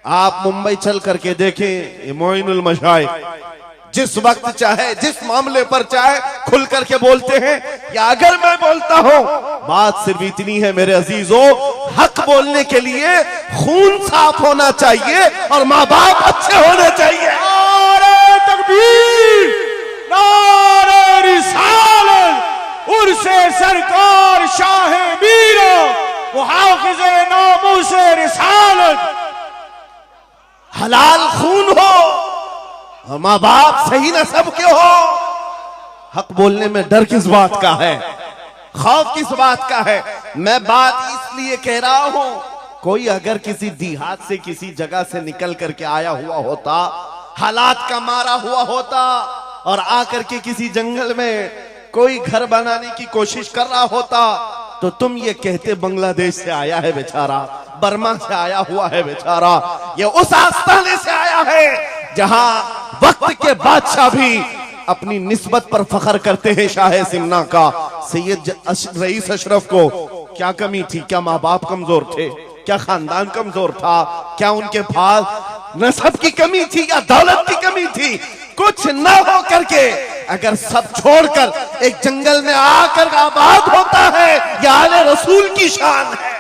आप मुंबई चल करके देखें, मोइनुल मशाइख जिस वक्त चाहे जिस मामले पर चाहे खुल करके बोलते हैं। या अगर मैं बोलता हूं, बात सिर्फ इतनी है मेरे अजीजों, हक बोलने के लिए खून साफ होना चाहिए और माँ बाप अच्छे होने चाहिए। नारे तकबीर, नारे रिसालत, उर्से सरकार शाहे मीरा, मुहाफिज़े नामूसे रिसालत। हलाल खून हो और माँ बाप सही नस्ब के हो। हक बोलने में डर किस बात का है, खौफ किस बात का है? मैं बात इसलिए कह रहा हूं, कोई अगर किसी देहात से किसी जगह से निकल करके आया हुआ होता, हालात का मारा हुआ होता और आकर के किसी जंगल में कोई घर बनाने की कोशिश कर रहा होता, तो तुम ये कहते बांग्लादेश से आया है बेचारा, बर्मा से आया हुआ है बेचारा, ये उस आस्थाने से आया है जहां वक्त के बादशाह भी अपनी निस्बत पर फख्र करते हैं। शाह सिमना का सैयद रईस अशरफ को क्या कमी थी? क्या माँ बाप कमजोर थे? क्या खानदान कमजोर था? क्या उनके पास नसब की कमी थी या दौलत की कमी थी? कुछ न हो करके अगर सब छोड़कर एक जंगल में आकर आबाद होता है, यह आले रसूल की शान है,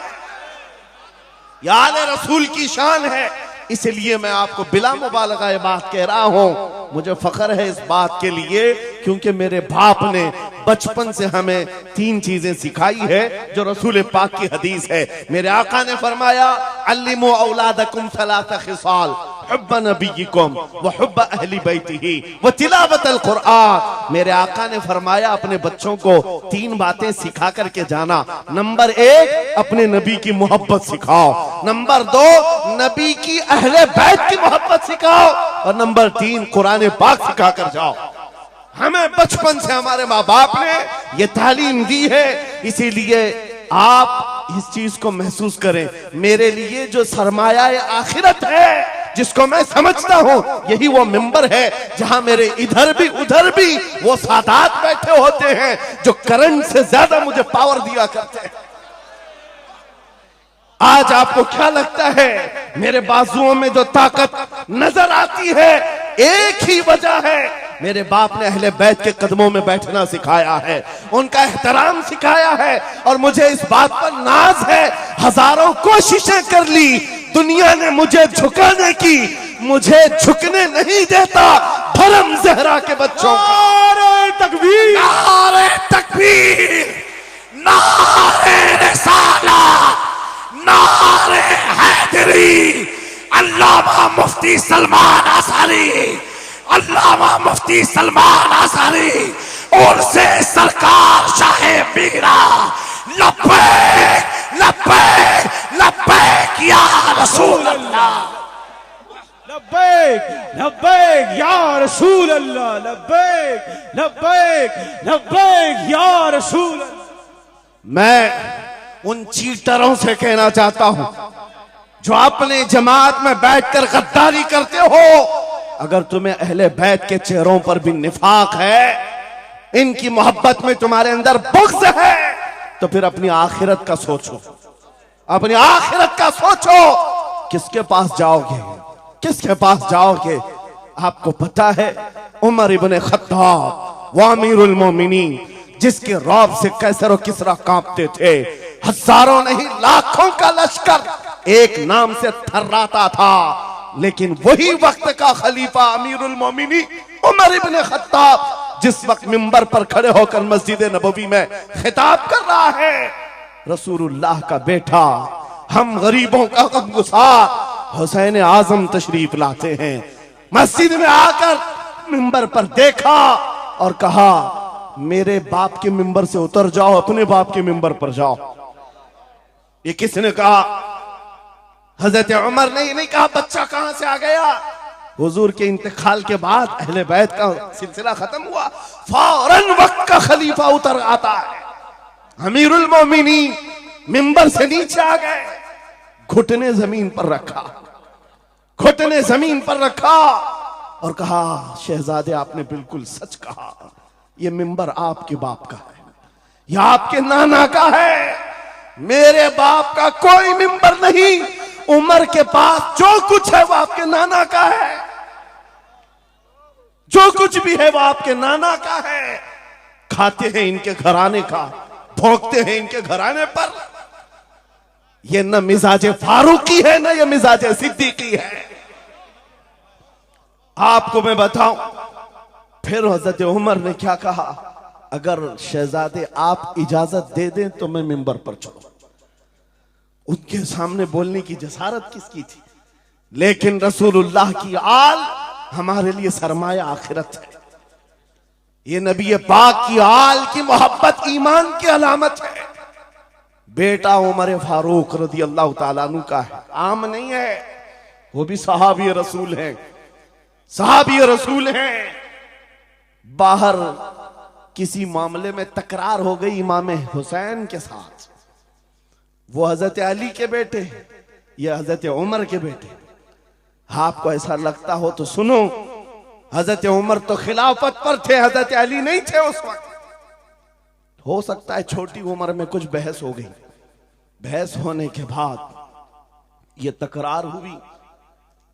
यह आले रसूल की शान है। इसलिए मैं आपको बिला मुबालगा ये बात कह रहा हूं। मुझे फख्र है इस बात के लिए क्योंकि मेरे बाप ने बचपन से हमें 3 चीजें सिखाई है जो रसूल पाक की हदीस है। मेरे आका ने फरमाया, अल्लिमू औलादकुम सलासा खिसाल, हुब्ब नबीयिकुम व हुब्ब अहली बैतिही व तिलावतल कुरआन। मेरे आका ने फरमाया, अपने बच्चों को 3 बातें सिखा करके जाना। नंबर 1, अपने नबी की मोहब्बत सिखाओ। नंबर 2, नबी की अहले बैत की मोहब्बत सिखाओ। और नंबर 3, कुरान पाक सिखा कर जाओ। हमें बचपन से हमारे माँ बाप ने ये तालीम दी है, इसीलिए आप इस चीज को महसूस करें। मेरे लिए जो सरमाया आखिरत है, जिसको मैं समझता हूं, यही वो मिंबर है जहां मेरे इधर भी उधर भी वो सादात बैठे होते हैं जो करंट से ज्यादा मुझे पावर दिया करते हैं। आज आपको क्या लगता है मेरे बाजुओं में जो ताकत नजर आती है, एक ही वजह है, मेरे बाप ने अहले बैत के कदमों में बैठना सिखाया है, उनका एहतराम सिखाया है। और मुझे इस बात पर नाज है, हजारों कोशिशें कर ली दुनिया ने मुझे झुकाने की, मुझे झुकने नहीं देता धर्म ज़हरा के बच्चों। नारे तकबीर, नारे तकबीर, नारे रिसालत, नारे हैदरी। अल्लामा मुफ्ती सलमान आसारी, अल्लामा मुफ्ती सलमान आसारी और से सरकार शाहे मीरा, लब्बैक लब्बैक लब्बैक या रसूल अल्लाह, लब्बैक लब्बैक या रसूल अल्लाह, लब्बैक लब्बैक लब्बैक या रसूल अल्लाह। मैं उन चीटरों से कहना चाहता हूं जो अपने जमात में बैठकर गद्दारी करते हो, अगर तुम्हें अहले बैत के चेहरों पर भी निफाक है, इनकी मोहब्बत में तुम्हारे अंदर बुग़्ज़ है, तो फिर अपनी आखिरत का सोचो, अपनी आखिरत का सोचो। किसके पास जाओगे, किसके पास जाओगे? आपको पता है उमर इब्ने खत्ताब व अमीरुल मोमिनीन, जिसके रौब से कैसर और किसरा कांपते थे, हजारों नहीं लाखों का लश्कर एक नाम से थर्राता था, लेकिन वही वक्त का खलीफा अमीरुल मोमिनीन उमर इब्ने खत्ताब जिस वक्त मिंबर पर खड़े होकर मस्जिद नबवी में खिताब कर रहा है, रसूलुल्लाह का बेटा, हम गरीबों का गमगुसार हुसैन आजम तशरीफ लाते हैं। मस्जिद में आकर मिंबर पर देखा और कहा, मेरे बाप के मिंबर से उतर जाओ, अपने बाप के मिंबर पर जाओ। ये किसने कहा? हजरत उमर ने नहीं कहा बच्चा कहां से आ गया। हुजूर के इंतकाल के बाद अहले बैत का सिलसिला खत्म हुआ, फौरन वक्त का खलीफा उतर आता है, अमीरुल मोमिनीन मिंबर से नीचे आ गए, घुटने जमीन पर रखा, घुटने जमीन पर रखा और कहा, शहजादे आपने बिल्कुल सच कहा, यह मिंबर आपके बाप का है, यह आपके नाना का है, मेरे बाप का कोई मिंबर नहीं। उमर के पास जो कुछ है वो आपके नाना का है, जो कुछ भी है वो आपके नाना का है। खाते हैं इनके घराने का, भोंकते हैं इनके घराने पर। ये न मिजाज फारूकी है न ये मिजाज सिद्दीकी है। आपको मैं बताऊं फिर हजरत उमर ने क्या कहा, अगर शहजादे आप इजाजत दे दें तो मैं मिंबर पर चढ़ूं। उनके सामने बोलने की जसारत किसकी थी? लेकिन रसूलुल्लाह की आल हमारे लिए सरमाया आखिरत है। ये नबी पाक की आल की मोहब्बत ईमान की अलामत है। बेटा उमर फारूक रदी अल्लाह ताला अन्हु का है, आम नहीं है, वो भी सहाबी रसूल हैं, सहाबी रसूल हैं। बाहर किसी मामले में तकरार हो गई इमाम हुसैन के साथ, वो हजरत अली के बेटे, ये हजरत उमर के बेटे। आपको ऐसा लगता हो तो सुनो, हजरत उमर तो खिलाफत पर थे, हजरत अली नहीं थे उस वक्त। हो सकता है छोटी उम्र में कुछ बहस हो गई, बहस होने के बाद ये तकरार हुई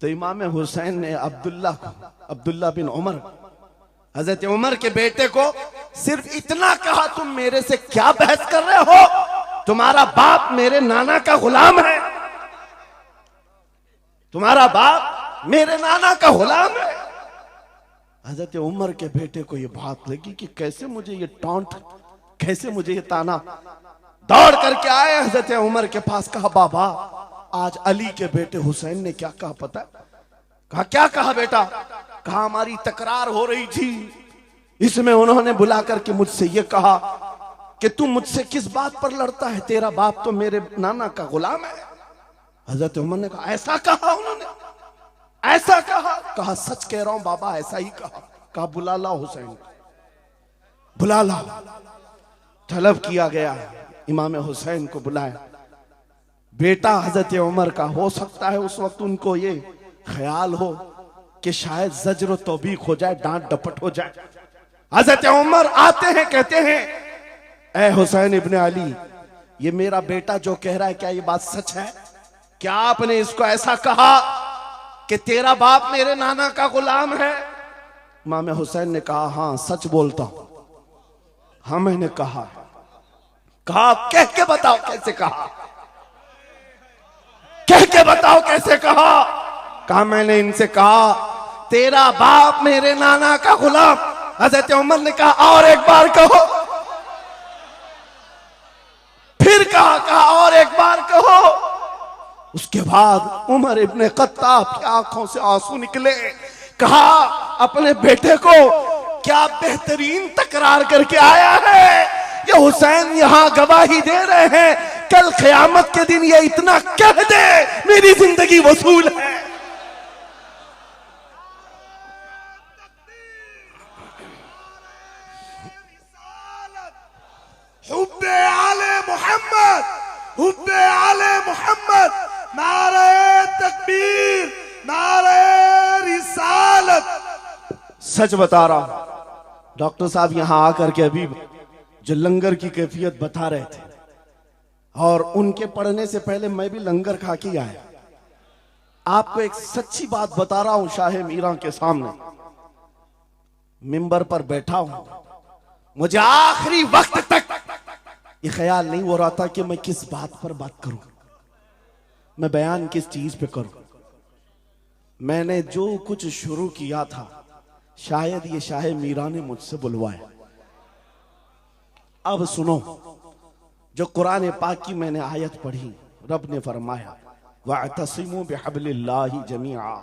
तो इमाम हुसैन ने अब्दुल्ला बिन उमर, हजरत उमर के बेटे को सिर्फ इतना कहा, तुम मेरे से क्या बहस कर रहे हो? तुम्हारा बाप मेरे नाना का गुलाम है, तुम्हारा बाप मेरे नाना का गुलाम है। हजरत उमर के बेटे को यह बात लगी कि कैसे मुझे ये टॉन्ट, कैसे मुझे ये ताना। दौड़ करके आए हजरत उमर के पास, कहा बाबा आज अली के बेटे हुसैन ने क्या कहा पता? कहा क्या कहा बेटा? कहा हमारी तकरार हो रही थी, इसमें उन्होंने बुला करके मुझसे ये कहा कि तू मुझसे किस बात पर लड़ता है, तेरा बाप तो मेरे नाना का गुलाम है। हजरत उमर ने कहा ऐसा कहा उन्होंने? ऐसा कहा? कहा सच कह रहा हूं बाबा, ऐसा ही कहा। कहा बुला लाओ हुसैन, बुला लाओ। तलब किया गया, इमाम हुसैन को बुलाया। बेटा हजरत उमर का, हो सकता है उस वक्त उनको ये ख्याल हो कि शायद जज्र तौबीक हो जाए, डांट डपट हो जाए। हजरत उमर आते हैं, कहते हैं ए हुसैन इब्ने अली, ये मेरा बेटा जो कह रहा है क्या ये बात सच है? क्या आपने इसको ऐसा कहा कि तेरा बाप मेरे नाना का गुलाम है? इमाम हुसैन ने कहा हां सच बोलता हूं, हाँ मैंने कहा। कहा कह के बताओ कैसे कहा, कह के बताओ कैसे कहा? कहा मैंने इनसे कहा तेरा बाप मेरे नाना का गुलाम। हजरत उमर ने कहा और एक बार कहो। फिर कहा और एक बार कहो। उसके बाद उमर इब्ने खत्ताब की आंखों से आंसू निकले। कहा अपने बेटे को क्या बेहतरीन तकरार करके आया है, ये हुसैन यहां गवाही दे रहे हैं, कल क़यामत के दिन ये इतना कह दे मेरी जिंदगी वसूल है। हुब्बे आले मोहम्मद, हुब्बे आले मोहम्मद, नारे तकबीर, नारे रिसालत। सच बता रहा हूं, डॉक्टर साहब यहां आकर के अभी जो लंगर की कैफियत बता रहे थे, और उनके पढ़ने से पहले मैं भी लंगर खा के आया। आपको एक सच्ची बात बता रहा हूं, शाह मीरा के सामने मिंबर पर बैठा हूं, मुझे आखिरी वक्त तक ये ख्याल नहीं हो रहा था कि मैं किस बात पर बात करूं, मैं बयान किस चीज पे करूं। मैंने जो कुछ शुरू किया था शायद ये शाह मीरा ने मुझसे बुलवाया। अब सुनो, जो कुरान पाक की मैंने आयत पढ़ी, रब ने फरमाया वअतसिमू बिहब्लिल्लाहि जमीआ,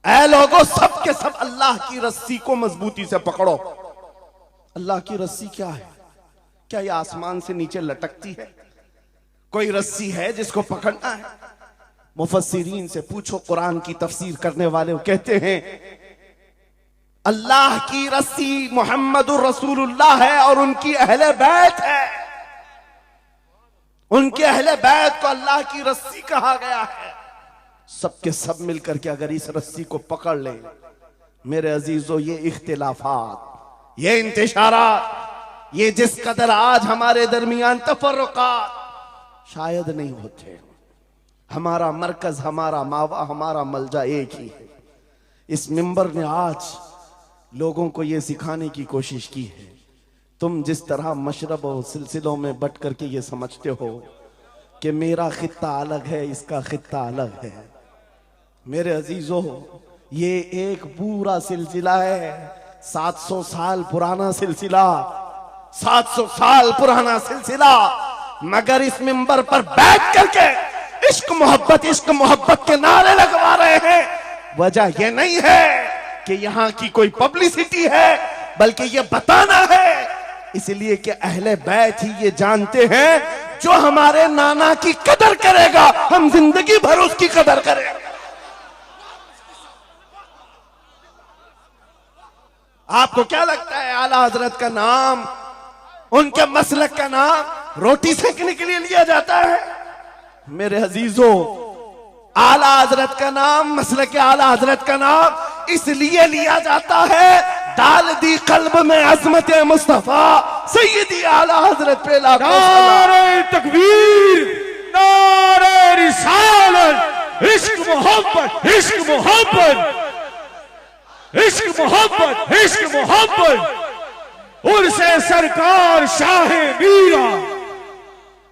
ऐ लोगों सब के सब अल्लाह की रस्सी को मजबूती से पकड़ो। अल्लाह की रस्सी क्या है? क्या ये आसमान से नीचे लटकती है? कोई रस्सी है जिसको पकड़ना है? मुफस्सिरीन से पूछो, कुरान की तफसीर करने वाले कहते हैं अल्लाह की रस्सी मुहम्मदुर रसूलुल्लाह है और उनकी अहले बैत है। उनके अहले बैत को अल्लाह की रस्सी कहा गया है। सबके सब मिलकर के अगर इस रस्सी को पकड़ ले, मेरे अजीजों, ये इख्तिलाफात, ये इंतशारात, ये जिस कदर आज हमारे दरमियान तफर्रुकात शायद नहीं होते। हमारा मरकज, हमारा मावा, हमारा मलजा एक ही है। इस मिंबर ने आज लोगों को यह सिखाने की कोशिश की है, तुम जिस तरह मशरब और सिलसिलों में बट करके ये समझते हो कि मेरा खित्ता अलग है, इसका खित्ता अलग है। मेरे अजीजों, ये एक पूरा सिलसिला है, 700 साल पुराना सिलसिला, 700 साल पुराना सिलसिला। मगर इस मिंबर पर बैठ करके इश्क मोहब्बत के नारे लगवा रहे हैं। वजह यह नहीं है कि यहां की कोई पब्लिसिटी है, बल्कि यह बताना है इसलिए कि अहले बैत ही ये जानते हैं, जो हमारे नाना की कदर करेगा हम जिंदगी भर उसकी कदर करेंगे। आपको क्या लगता है आला हजरत का नाम, उनके मसलक का नाम रोटी सेकने के लिए लिया जाता है? मेरे अजीजों, आला हजरत का नाम, मसलक आला हजरत का नाम इसलिए लिया जाता है, डाल दी कल्ब में अजमत मुस्तफा सैयदी आला हजरत पे लाखों सलाम। नारे तकबीर, नारे रिसालत, इश्क मोहब्बत, इश्क मोहब्बत, इश्क मोहब्बत, इश्क मोहब्बत, उर्से सरकार शाह मीरा।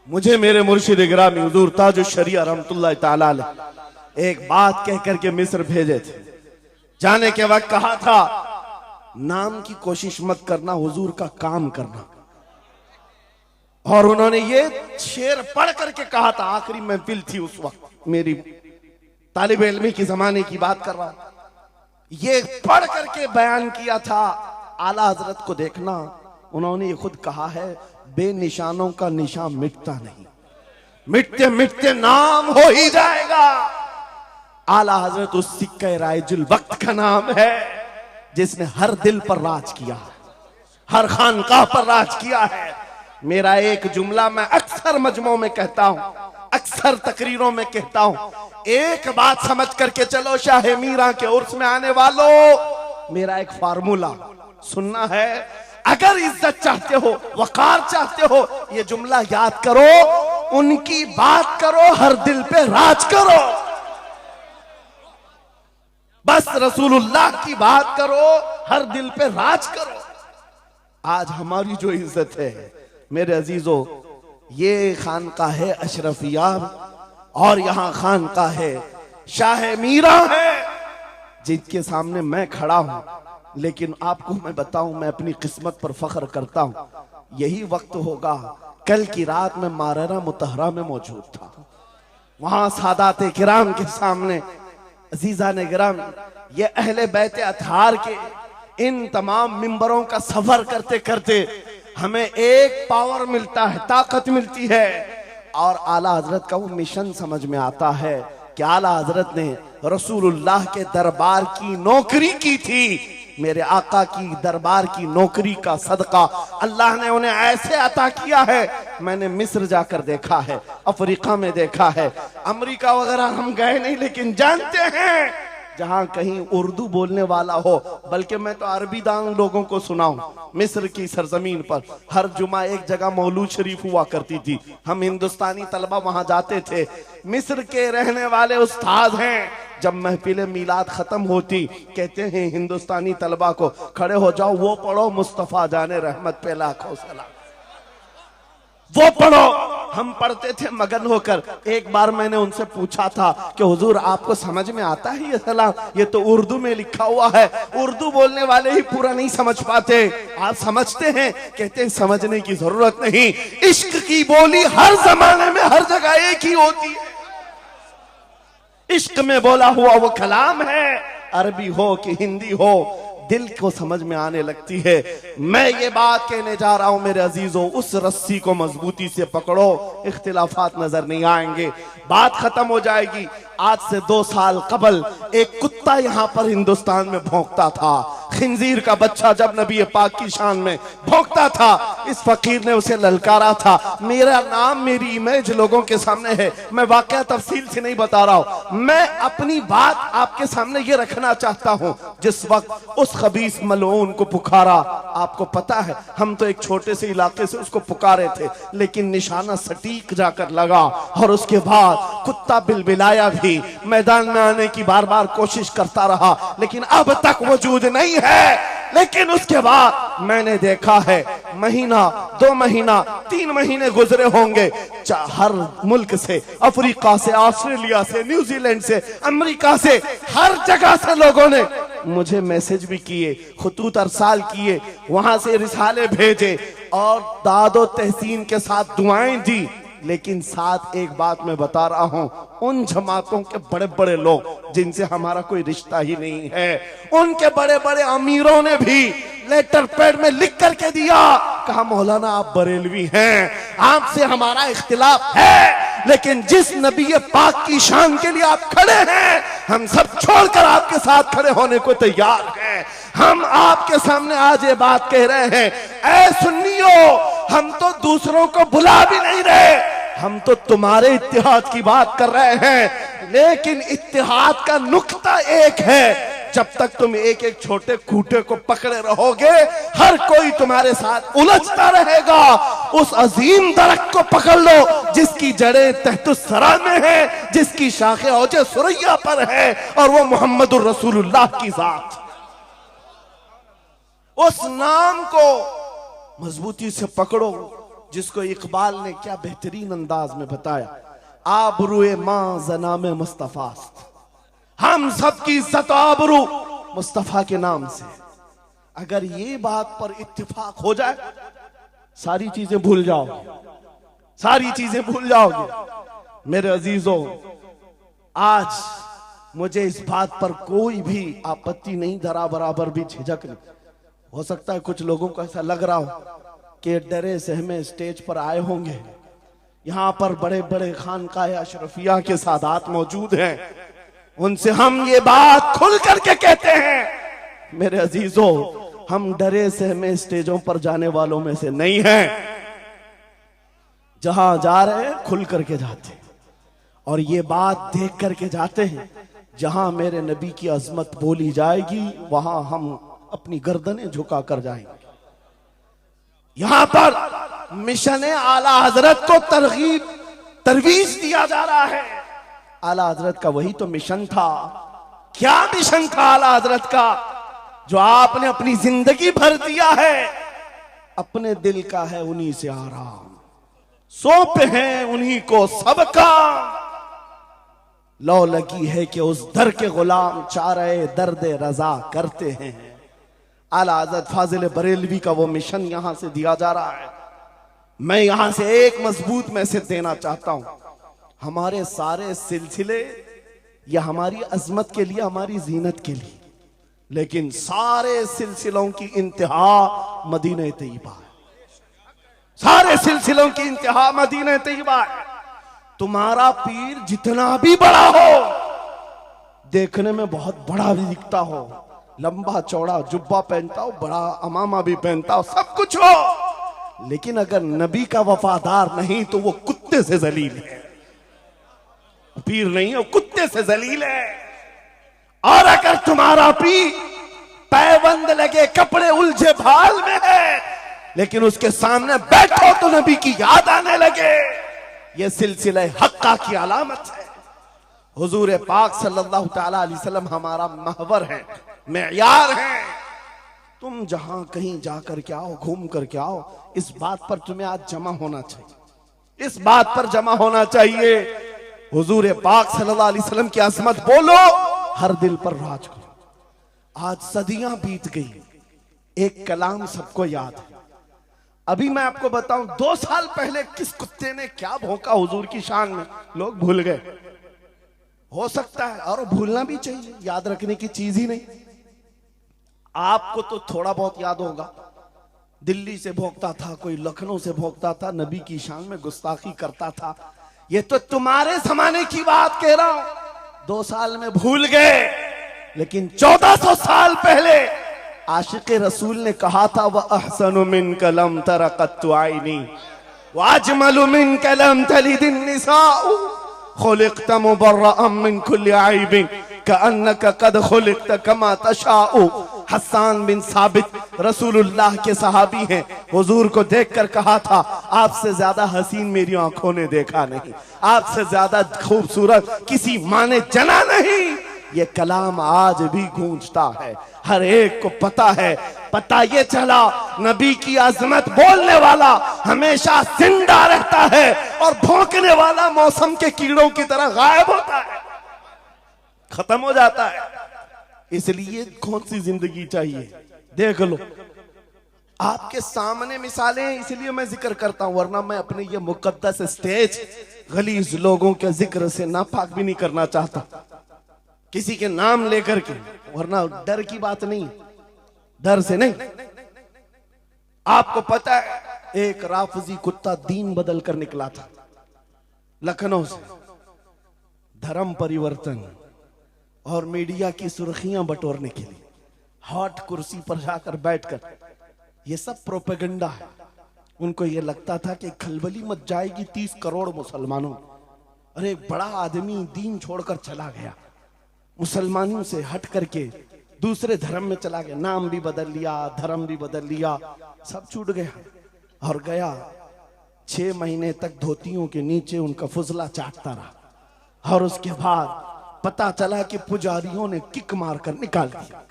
मुझे मेरे मुर्शिद गिरामी हुजूर ताजुश शरिया रहमतुल्लाह ताला अलैह एक बात कह करके मिस्र भेजे थे। जाने के वक्त कहा था, नाम की कोशिश मत करना, हुजूर का काम करना। और उन्होंने ये शेर पढ़ करके कहा था, आखिरी महफिल थी उस वक्त, मेरी तालिब इल्मी की जमाने की बात कर रहा हूं, ये पढ़ करके बयान किया था। आला हजरत को देखना, उन्होंने ये खुद कहा है, बेनिशानों का निशान मिटता नहीं, मिटते मिटते नाम हो ही जाएगा। आला हजरत उस सिक्के राइजुल वक्त का नाम है जिसने हर दिल पर राज किया, हर खानकाह पर राज किया है। मेरा एक जुमला मैं अक्सर मजमों में कहता हूं, अक्सर तकरीरों में कहता हूं, एक बात समझ करके चलो शाह मीरा के उर्स में आने वालों, मेरा एक फार्मूला सुनना है। अगर इज्जत चाहते हो, वकार चाहते हो, ये जुमला याद करो, उनकी बात करो, हर दिल पे राज करो। बस रसूलुल्लाह की बात करो, हर दिल पे राज करो। आज हमारी जो इज्जत है मेरे अजीजों, ये खानकाह है अशरफिया और यहां खानकाह है शाह मीरा है, जिनके सामने मैं खड़ा हूं। लेकिन आपको मैं बताऊं, मैं अपनी किस्मत पर फख्र करता हूं। यही वक्त होगा, कल की रात में माररा मुतहरा में मौजूद था, वहां सादात किराम के सामने, अजीजा ने गिराम, ये अहले बैत अतहार के इन तमाम मिंबरों का सफर करते करते हमें एक पावर मिलता है, ताकत मिलती है। और आला हजरत का वो मिशन समझ में आता है कि आला हजरत ने रसूलुल्लाह के दरबार की नौकरी की थी। मेरे आका की दरबार की नौकरी का सदका अल्लाह ने उन्हें ऐसे अता किया है। मैंने मिस्र जाकर देखा है, अफ्रीका में देखा है, अमेरिका वगैरह हम गए नहीं, लेकिन जानते हैं जहां कहीं उर्दू बोलने वाला हो, बल्कि मैं तो अरबी दान लोगों को सुनाऊं। मिस्र की सरजमीन पर हर जुमा एक जगह मौलूद शरीफ हुआ करती थी, हम हिंदुस्तानी तलबा वहां जाते थे। मिस्र के रहने वाले उस्ताद हैं, जब महफिल मीलाद खत्म होती कहते हैं हिंदुस्तानी तलबा को, खड़े हो जाओ, वो पढ़ो मुस्तफा जाने रहमत पे लाखों सलाम, वो पढ़ो। हम पढ़ते थे मगन होकर। एक बार मैंने उनसे पूछा था कि हुजूर आपको समझ में आता है ये सलाम? ये तो उर्दू में लिखा हुआ है, उर्दू बोलने वाले ही पूरा नहीं समझ पाते, आप समझते हैं? कहते हैं समझने की जरूरत नहीं, इश्क की बोली हर जमाने में हर जगह एक ही होती है। इश्क में बोला हुआ वो कलाम है, अरबी हो कि हिंदी हो, दिल को समझ में आने लगती है। मैं ये बात कहने जा रहा हूं मेरे अजीजों, उस रस्सी को मजबूती से पकड़ो, इख्तिलाफात नजर नहीं आएंगे, बात खत्म हो जाएगी। आज से 2 साल कबल एक कुत्ता यहां पर हिंदुस्तान में भौंकता था, खिंजीर का बच्चा जब नबी पाक की शान में भौंकता था, इस फकीर ने उसे ललकारा था। मेरा नाम, मेरी इमेज लोगों के सामने है, मैं वाकया तफसील से नहीं बता रहा हूं, मैं अपनी बात आपके सामने ये रखना चाहता हूं। जिस वक्त उस खबीस मलऊन को पुकारा, आपको पता है हम तो एक छोटे से इलाके से उसको पुकारे थे, लेकिन निशाना सटीक जाकर लगा और उसके बाद कुत्ता बिलबिलाया भी, मैदान में आने की बार बार कोशिश करता रहा, लेकिन अब तक वजूद नहीं है। लेकिन उसके बाद मैंने देखा है, महीना 2 महीना 3 महीने गुजरे होंगे, हर मुल्क से, अफ्रीका से, ऑस्ट्रेलिया से, न्यूजीलैंड से, अमेरिका से, हर जगह से लोगों ने मुझे मैसेज भी किए, खुतूत अरसाल किए, वहां से रिसाले भेजे और दादो तहसीन के साथ दुआएं दी। लेकिन साथ एक बात मैं बता रहा हूं, उन जमातों के बड़े बड़े लोग जिनसे हमारा कोई रिश्ता ही नहीं है, उनके बड़े बड़े अमीरों ने भी लेटर पैड में लिख करके दिया, कहा मौलाना आप बरेलवी हैं, आपसे हमारा इख्तिलाफ है, लेकिन जिस नबी पाक की शान के लिए आप खड़े हैं, हम सब छोड़कर आपके साथ खड़े होने को तैयार हैं। हम आपके सामने आज ये बात कह रहे हैं, ऐ सुन्नियों, हम तो दूसरों को बुला भी नहीं रहे, हम तो तुम्हारे इत्तेहाद की बात कर रहे हैं। लेकिन इत्तेहाद का नुक्ता एक है, जब तक तुम एक एक छोटे खूंटे को पकड़े रहोगे, हर कोई तुम्हारे साथ उलझता रहेगा। उस अजीम दरख्त को पकड़ लो जिसकी जड़ें तहतुस्सरा में है, जिसकी शाखें औजे सुरैया पर है, और वो मोहम्मदुर रसूलुल्लाह की जात। उस नाम को मजबूती से पकड़ो, जिसको इकबाल ने क्या बेहतरीन अंदाज में बताया, आबरूए मां जनाम मुस्तफास्त, हम सबकी इज्जत आबरू मुस्तफा के नाम से। अगर ये बात पर इत्तिफाक हो जाए, सारी चीजें भूल जाओगे, सारी चीजें भूल जाओगे। मेरे अजीजों, आज मुझे इस बात पर कोई भी आपत्ति नहीं, जरा बराबर भी झिझक नहीं। हो सकता है कुछ लोगों को ऐसा लग रहा हो कि डरे सहमे स्टेज पर आए होंगे, यहां पर बड़े बड़े खानकाह अशरफिया के सादात मौजूद हैं, उनसे हम ये बात खुल करके कहते हैं। मेरे अजीजों, हम डरे सहमे स्टेजों पर जाने वालों में से नहीं हैं। जहां जा रहे हैं खुल करके जाते हैं, और ये बात देख करके जाते हैं, जहां मेरे नबी की अजमत बोली जाएगी वहां हम अपनी गर्दनें झुका कर जाएंगे। यहां पर मिशन आला हजरत को तरवीज दिया जा रहा है। आला हजरत का वही तो मिशन था। क्या मिशन था आला हजरत का, जो आपने अपनी जिंदगी भर दिया है? अपने दिल का है उन्हीं से आराम, सौंपे हैं उन्हीं को सब काम, लो लगी है कि उस दर के गुलाम चारे दर्द रजा करते हैं। आला हज़रत फाजिल बरेलवी का वो मिशन यहां से दिया जा रहा है। मैं यहां से एक मजबूत मैसेज देना चाहता हूं, हमारे सारे सिलसिले या हमारी अजमत के लिए, हमारी जीनत के लिए, लेकिन सारे सिलसिलों की इंतहा मदीना तैयबा है। सारे सिलसिलों की इंतहा मदीना तैयबा है। तुम्हारा पीर जितना भी बड़ा हो, देखने में बहुत बड़ा भी दिखता हो, लंबा चौड़ा जुब्बा पहनता हो, बड़ा अमामा भी पहनता हो, सब कुछ हो, लेकिन अगर नबी का वफादार नहीं तो वो कुत्ते से जलील है। पीर नहीं है, वो कुत्ते से जलील है। और अगर तुम्हारा पीर पैबंद लगे, कपड़े उलझे भाल में है, लेकिन उसके सामने बैठो तो नबी की याद आने लगे, ये सिलसिला हक्का की अलामत है। हुजूर पाक सल्लल्लाहु ताला अलैहि वसल्लम हमारा महवर है, मेयार है। तुम जहां कहीं जाकर के आओ, घूम करके आओ, इस बात पर तुम्हें आज जमा होना चाहिए, इस बात पर जमा होना चाहिए। हुजूर पाक सल्लल्लाहु अलैहि वसल्लम की अज़मत बोलो, हर दिल पर राज करो। आज सदियां बीत गई, एक कलाम सबको याद है। अभी मैं आपको बताऊं, 2 साल पहले किस कुत्ते ने क्या भौंका हुजूर की शान में, लोग भूल गए। हो सकता है, और भूलना भी चाहिए, याद रखने की चीज ही नहीं। आपको तो थोड़ा बहुत याद होगा, दिल्ली से भौंकता था, कोई लखनऊ से भौंकता था, नबी की शान में गुस्ताखी करता था। ये तो तुम्हारे जमाने की बात कह रहा हूं, 2 साल में भूल गए, लेकिन 1400 साल पहले आशिक़ रसूल ने कहा था, वह अहसनु मिन कलम तरक़त्तु आइनी व अजमलु मिन कलम तलिदिन निसाउ खुलिक़्त मुबर्रअम मिन कुल्लि ऐबिन कअन्नका कद खुलिक़्ता कमा तशाउ। हस्सान बिन साबित रसूलुल्लाह के सहाबी हैं, हुजूर को देखकर कहा था आपसे ज्यादा हसीन मेरी आंखों ने देखा नहीं, आपसे ज्यादा खूबसूरत किसी माँ ने जना नहीं। ये कलाम आज भी गूंजता है, हर एक को पता है। पता ये चला नबी की अजमत बोलने वाला हमेशा जिंदा रहता है और भौंकने वाला मौसम के कीड़ों की तरह गायब होता है, खत्म हो जाता है। इसलिए कौन सी जिंदगी चाहिए? देख लो, आपके सामने मिसालें हैं इसलिए मैं जिक्र करता हूं, वरना मैं अपने ये मुकद्दस स्टेज गलीज लोगों के जिक्र से नापाक भी नहीं करना चाहता, किसी के नाम लेकर के, वरना डर की बात नहीं, डर से नहीं। आपको पता है एक राफजी कुत्ता दीन बदल कर निकला था लखनऊ से, धर्म परिवर्तन और मीडिया की सुर्खियां बटोरने के लिए हॉट कुर्सी पर जाकर बैठकर, ये सब प्रोपेगेंडा है। उनको ये लगता था कि खलबली मच जाएगी 30 करोड़ मुसलमानों। अरे बड़ा आदमी दीन छोड़कर चला गया, मुसलमानों से हट करके दूसरे धर्म में चला गया, नाम भी बदल लिया, धर्म भी बदल लिया, सब छूट गया और गया 6 महीने तक धोतियों के नीचे उनका फुजला चाटता रहा। और उसके बाद पता चला कि पुजारियों ने किक मारकर निकाल दिया,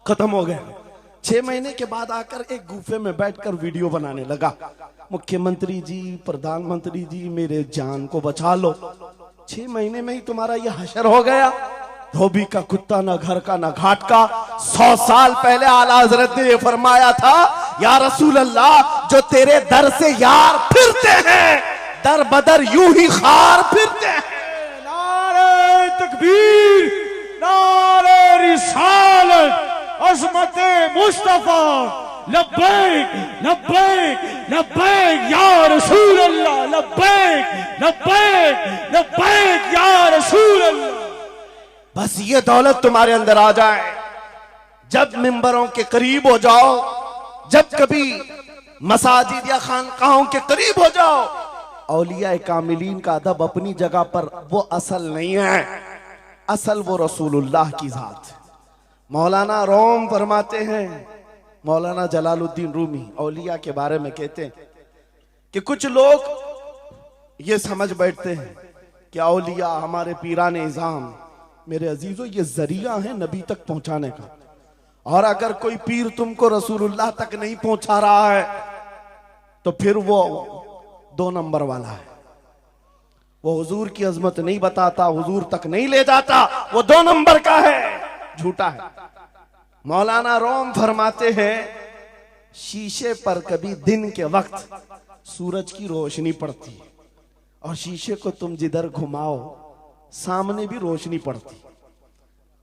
खत्म हो गया। 6 महीने के बाद आकर एक गुफे में बैठकर वीडियो बनाने लगा, मुख्यमंत्री जी, प्रधानमंत्री जी, मेरे जान को बचा लो। 6 महीने में ही तुम्हारा ये हशर हो गया। धोबी का कुत्ता, ना घर का ना घाट का। 100 साल पहले आला हजरत ने ये फरमाया था, या रसूल अल्लाह, जो तेरे दर से यार फिरते हैं दर बदर यूं ही खार फिरते हैं। नारे तकबीर, नारे रिसालत, अज़मत मुस्तफा, लब्बैक लब्बैक लब्बैक या रसूल अल्लाह, लब्बैक लब्बैक लब्बैक या रसूल अल्लाह। बस ये दौलत तुम्हारे अंदर आ जाए, जब मिंबरों के करीब हो जाओ, जब कभी मसाजिद या खानकाहों के करीब हो जाओ। औलिया कामिलीन का अदब अपनी जगह पर, वो असल नहीं है, असल वो रसूलुल्लाह की जात। मौलाना रोम फरमाते हैं, मौलाना जलालुद्दीन रूमी औलिया के बारे में कहते हैं कि कुछ लोग ये समझ बैठते हैं कि औलिया हमारे पीरान इज़ाम, मेरे अजीजों ये जरिया है नबी तक पहुंचाने का, और अगर कोई पीर तुमको रसूलुल्लाह तक नहीं पहुंचा रहा है तो फिर वो 2 नंबर वाला है, वो हुजूर की अजमत नहीं बताता, हुजूर तक नहीं ले जाता, वो 2 नंबर का है, झूठा है। मौलाना रोम फरमाते हैं, शीशे पर कभी दिन के वक्त सूरज की रोशनी पड़ती है और शीशे को तुम जिधर घुमाओ सामने भी रोशनी पड़ती।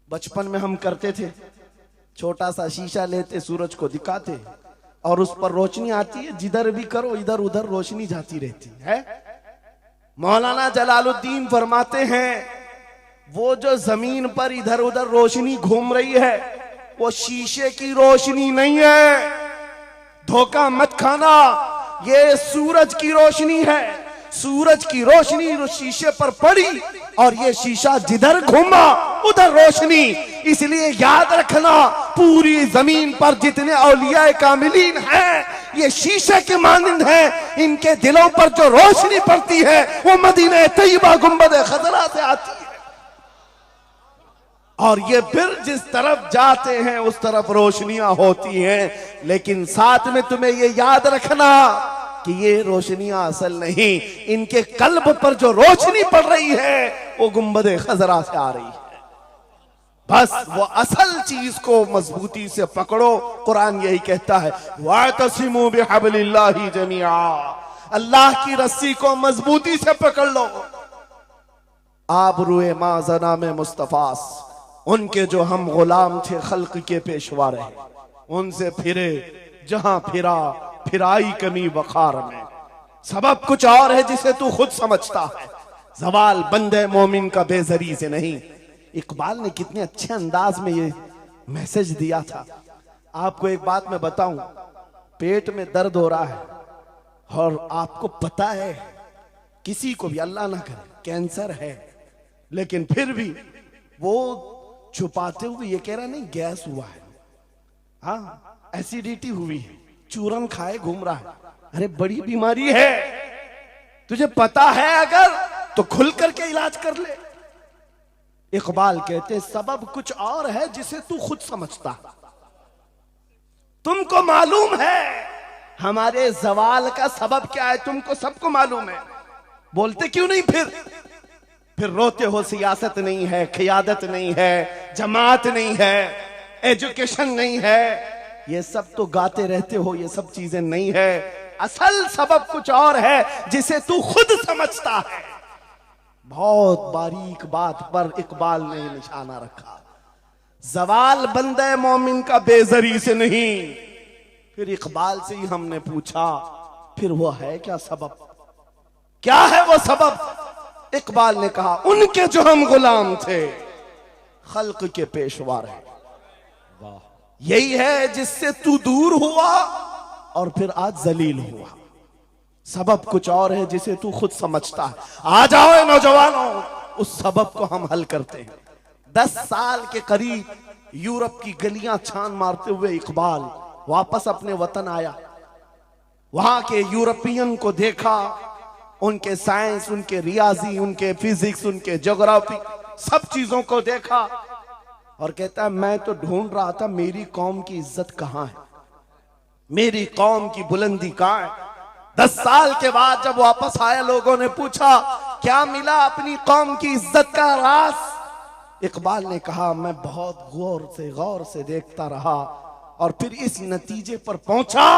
बचपन में हम करते थे, छोटा सा शीशा लेते, सूरज को दिखाते और उस पर रोशनी आती है, जिधर भी करो इधर उधर रोशनी जाती रहती है। मौलाना जलालुद्दीन फरमाते हैं, वो जो जमीन पर इधर उधर रोशनी घूम रही है वो शीशे की रोशनी नहीं है, धोखा मत खाना, ये सूरज की रोशनी है। सूरज की रोशनी शीशे पर पड़ी और ये शीशा जिधर घूमा उधर रोशनी। इसलिए याद रखना, पूरी जमीन पर जितने औलिया कामिलीन हैं ये शीशे के मानंद हैं, इनके दिलों पर जो रोशनी पड़ती है वो मदीना तैयबा गुंबद खजरा से आती है, और ये फिर जिस तरफ जाते हैं उस तरफ रोशनियां होती हैं। लेकिन साथ में तुम्हें ये याद रखना कि ये रोशनियां असल नहीं, इनके कल्ब पर जो रोशनी पड़ रही है वो गुंबद खजरा से आ रही है। बस वो असल चीज को मजबूती से पकड़ो। कुरान यही कहता है, वातसिमू बिहब्लिल्लाहि जमीआ, अल्लाह की रस्सी को मजबूती से पकड़ लो। आबरूए माज़ना में मुस्तफास, उनके जो हम गुलाम थे खल्क के पेशवा रहे, उनसे फिरे जहां फिरा फिराई कमी वखार में। सबब कुछ और है जिसे तू खुद समझता है, जवाल बंदे मोमिन का बेजरी से नहीं। इकबाल ने कितने अच्छे अंदाज में ये मैसेज दिया था। आपको एक बात मैं बताऊं, पेट में दर्द हो रहा है और आपको पता है किसी को भी, अल्लाह ना करे, कैंसर है, लेकिन फिर भी वो छुपाते हुए ये कह रहा नहीं गैस हुआ है, हाँ एसिडिटी हुई है, चूरन खाए घूम रहा है। अरे बड़ी बीमारी है, तुझे पता है अगर तो खुल करके इलाज कर ले। इकबाल कहते सबब कुछ और है जिसे तू खुद समझता। तुमको मालूम है हमारे जवाल का सबब क्या है, तुमको सबको मालूम है, बोलते क्यों नहीं फिर रोते हो सियासत नहीं है, क़ियादत नहीं है, जमात नहीं है, एजुकेशन नहीं है, ये सब तो गाते रहते हो, ये सब चीजें नहीं है। असल सबब कुछ और है जिसे तू खुद समझता है। बहुत बारीक बात पर इकबाल ने निशाना रखा। जवाल बंदे मोमिन का बेजरी से नहीं। फिर इकबाल से ही हमने पूछा फिर वो है क्या सबब, क्या है वो सबब? इकबाल ने कहा उनके जो हम गुलाम थे खल्क के पेशवा रहे, यही है जिससे तू दूर हुआ और फिर आज जलील हुआ। सबब कुछ और है जिसे तू खुद समझता है। आ जाओ नौजवानों, उस सबब को हम हल करते हैं। 10 साल के करीब यूरोप की गलियां छान मारते हुए इकबाल वापस अपने वतन आया। वहां के यूरोपियन को देखा, उनके साइंस, उनके रियाजी, उनके फिजिक्स, उनके ज्योग्राफी, सब चीजों को देखा और कहता है मैं तो ढूंढ रहा था मेरी कौम की इज्जत कहां है, मेरी कौम की बुलंदी कहां है। 10 साल के बाद जब वापस आया, लोगों ने पूछा क्या मिला अपनी कौम की इज्जत का राज? इकबाल ने कहा मैं बहुत गौर से देखता रहा और फिर इस नतीजे पर पहुंचा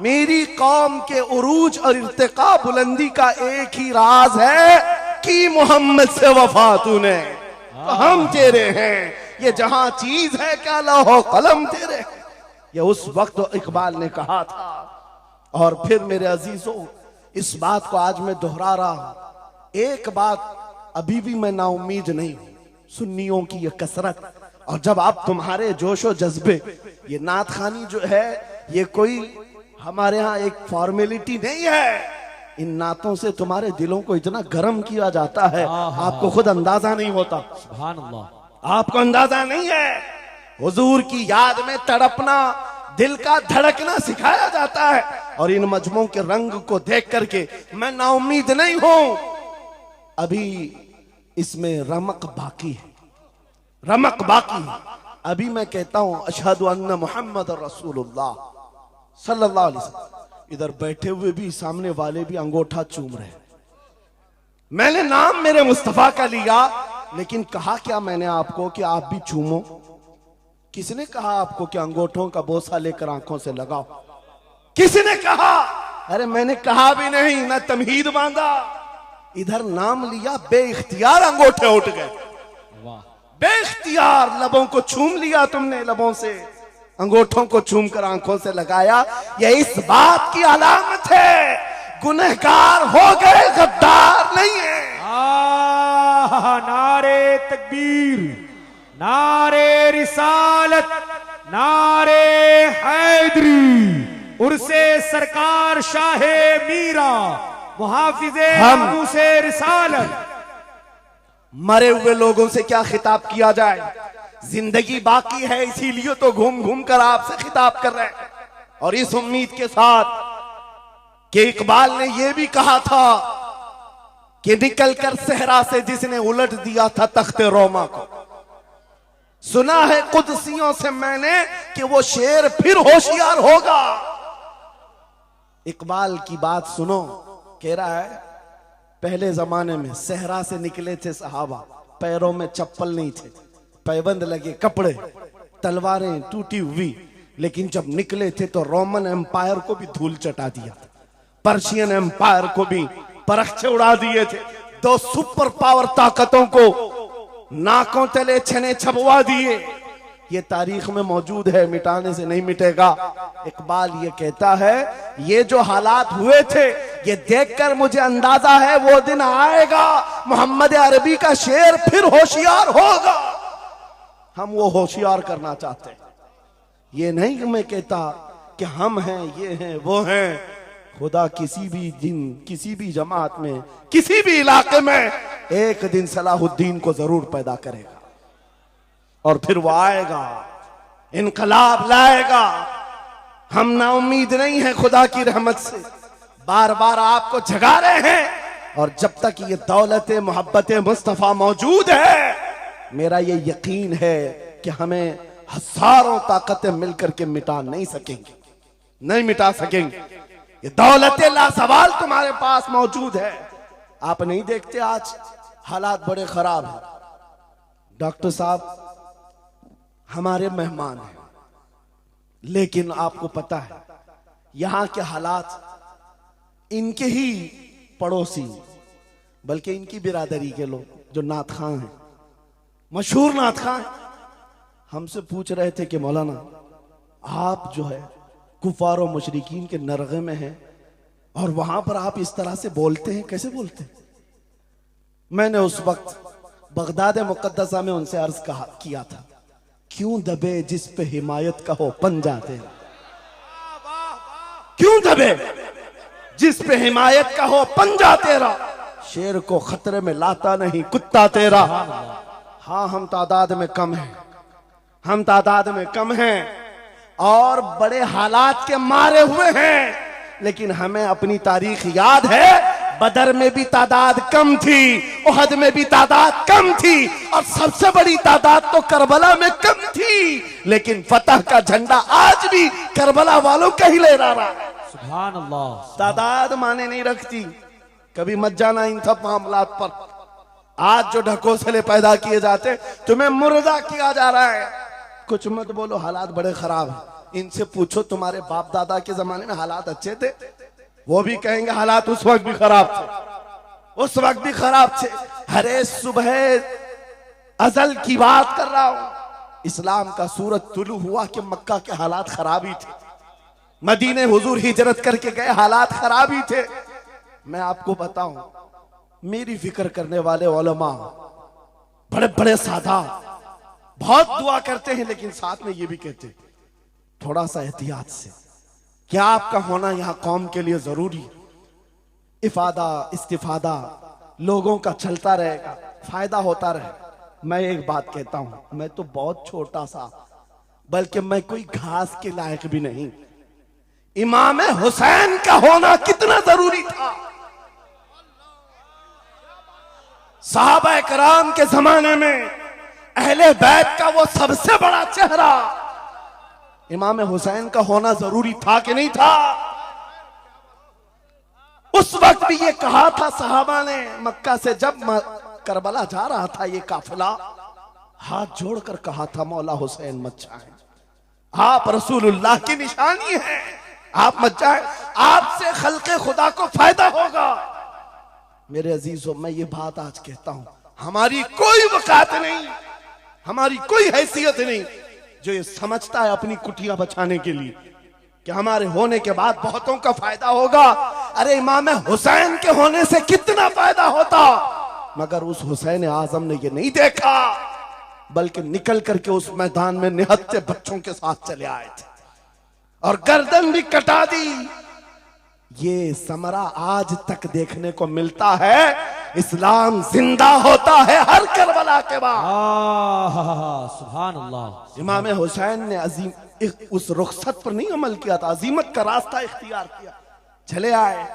मेरी कौम के उरूज और इर्तिका बुलंदी का एक ही राज है कि मोहम्मद से वफा तूने, तो हम तेरे हैं। ये जहां चीज है क्या लौह कलम तेरे। ये उस वक्त इकबाल ने कहा था। और फिर मेरे अजीजों, इस बात को आज मैं दोहरा रहा हूं। एक बात अभी भी मैं नाउम्मीद नहीं हूं, सुन्नियों की ये कसरत और जब आप तुम्हारे जोशो जज्बे, ये नात खानी जो है ये कोई हमारे यहाँ एक फॉर्मेलिटी नहीं है। इन नातों से तुम्हारे दिलों को इतना गर्म किया जाता है आपको खुद अंदाजा नहीं होता। सुभान अल्लाह, आपको अंदाजा नहीं है। हुजूर की याद में तड़पना, दिल का धड़कना सिखाया जाता है। और इन मजमों के रंग को देख करके मैं नाउम्मीद नहीं हूं। अभी इसमें रमक बाकी है, रमक बाकी है। अभी मैं कहता हूं अशहदु अन्ना मुहम्मद रसूलुल्लाह सल्लल्लाहु अलैहि वसल्लम। इधर बैठे हुए भी, सामने वाले भी अंगूठा चूम रहे हैं। मैंने नाम मेरे मुस्तफा का लिया, लेकिन कहा क्या मैंने आपको कि आप भी चूमो? किसने कहा आपको कि अंगूठों का बोसा लेकर आंखों से लगाओ? किसने कहा? अरे मैंने कहा भी नहीं, ना तमहीद बांधा। इधर नाम लिया, बेइख्तियार अंगूठे उठ गए। बेइख्तियार लबों को चूम लिया तुमने, लबों से अंगूठों को चूम कर आंखों से लगाया। यह इस बात की अलामत है गुनहगार हो गए, गद्दार नहीं है। नारे तकबीर, नारे रिसालत, नारे हैदरी, उर्से सरकार शाहे मीरा, मुहाफिजे हम से रिसालत। मरे हुए लोगों से क्या खिताब किया जाए? जिंदगी बाकी है, इसीलिए तो घूम घूम कर आपसे खिताब कर रहे हैं। और इस उम्मीद के साथ कि इकबाल ने यह भी कहा था कि निकलकर सहरा से जिसने उलट दिया था तख्ते रोमा को, सुना है कुदसियों से मैंने कि वो शेर फिर होशियार होगा। इकबाल की बात सुनो, कह रहा है पहले जमाने में सहरा से निकले थे सहाबा, पैरों में चप्पल नहीं थे, पैबंद लगे कपड़े, तलवारें टूटी हुई, लेकिन जब निकले थे तो रोमन एम्पायर को भी धूल चटा दिया, पर्शियन एम्पायर को भी परखचे उड़ा दिए थे। 2 सुपर पावर ताकतों को नाकों तले छने छपवा दिए। ये तारीख में मौजूद है, मिटाने से नहीं मिटेगा। इकबाल ये कहता है ये जो हालात हुए थे ये देखकर मुझे अंदाजा है वो दिन आएगा मोहम्मद अरबी का शेर फिर होशियार होगा। हम वो होशियार करना चाहते हैं। ये नहीं कि मैं कहता कि हम हैं, ये हैं, वो हैं। खुदा किसी भी दिन, किसी भी जमात में, किसी भी इलाके में एक दिन सलाहुद्दीन को जरूर पैदा करेगा। और फिर वो आएगा, इनकलाब लाएगा। हम ना उम्मीद नहीं है खुदा की रहमत से, बार बार आपको जगा रहे हैं। और जब तक ये दौलत मोहब्बत मुस्तफा मौजूद है, मेरा ये यकीन है कि हमें हजारों ताकतें मिलकर के मिटा नहीं सकेंगी, नहीं मिटा सकेंगे। ये दौलत लासवाल तुम्हारे पास मौजूद है। आप नहीं देखते आज हालात बड़े खराब हैं। डॉक्टर साहब हमारे मेहमान हैं, लेकिन आपको पता है यहां के हालात इनके ही पड़ोसी, बल्कि इनकी बिरादरी के लोग जो नात खां हैं, मशहूर नात खां हैं, हमसे पूछ रहे थे कि मौलाना आप जो है कुफार और मुशरिकीन के नरगे में हैं और वहां पर आप इस तरह से बोलते हैं, कैसे बोलते हैं? मैंने उस वक्त बगदाद मुकद्दसा में उनसे अर्ज किया था, क्यों दबे जिस पे हिमायत का हो पंजा तेरा, क्यों दबे जिस पे हिमायत का हो पंजा तेरा, शेर को खतरे में लाता नहीं कुत्ता तेरा। हाँ हम तादाद में कम हैं, हम तादाद में कम हैं और बड़े हालात के मारे हुए हैं, लेकिन हमें अपनी तारीख याद है। बदर में भी तादाद कम थी, उहद में भी तादाद कम थी, और सबसे बड़ी तादाद तो करबला में कम थी, लेकिन फतह का झंडा आज भी करबला वालों का ही लहरा रहा है। सुभान अल्लाह। तादाद माने नहीं रखती, कभी मत जाना इन सब मामलात पर। आज जो ढकोसले पैदा किए जाते, तुम्हें मुर्दा किया जा रहा है। कुछ मत बोलो, हालात बड़े खराब हैं। इनसे पूछो तुम्हारे बाप दादा के जमाने में हालात अच्छे थे, वो भी कहेंगे हालात उस वक्त भी खराब थे, उस वक्त भी खराब थे। हरे सुबह अजल की बात कर रहा हूं, इस्लाम का सूरज तुलू हुआ कि मक्का के हालात खराब ही थे, मदीने हुजूर हिजरत करके गए, हालात खराब ही थे। मैं आपको बताऊं, मेरी फिक्र करने वाले उलमा बड़े बड़े सादा बहुत दुआ करते हैं, लेकिन साथ में ये भी कहते हैं थोड़ा सा एहतियात से, क्या आपका होना यहां कौम के लिए जरूरी। इफादा इस्तिफादा लोगों का चलता रहेगा, फायदा होता रहे। मैं एक बात कहता हूं, मैं तो बहुत छोटा सा, बल्कि मैं कोई घास के लायक भी नहीं। इमाम हुसैन का होना कितना जरूरी था। सहाबा कराम के जमाने में अहले बैत का वो सबसे बड़ा चेहरा इमाम हुसैन का होना जरूरी था कि नहीं था? उस वक्त भी ये कहा था सहाबा ने, मक्का से जब करबला जा रहा था ये काफिला, हाथ जोड़कर कहा था मौला हुसैन मत जाए, आप रसूलुल्लाह की निशानी है, आप मत जाए, आपसे खल्के खुदा को फायदा होगा। मेरे अजीजों, मैं ये बात आज कहता हूं, हमारी कोई वकात नहीं, हमारी कोई हैसियत नहीं जो ये समझता है अपनी कुटिया बचाने के लिए कि हमारे होने के बाद बहुतों का फायदा होगा। अरे इमाम हुसैन के होने से कितना फायदा होता, मगर उस हुसैन आजम ने ये नहीं देखा, बल्कि निकल करके उस मैदान में निहत्ते बच्चों के साथ चले आए थे और गर्दन भी कटा दी। ये समरा आज तक देखने को मिलता है। इस्लाम जिंदा होता है हर करबला के बाद। सुभान अल्लाह। इमाम हुसैन ने अजीम उस रुखसत पर नहीं अमल किया था, अजीमत का रास्ता इख्तियार किया, चले आए।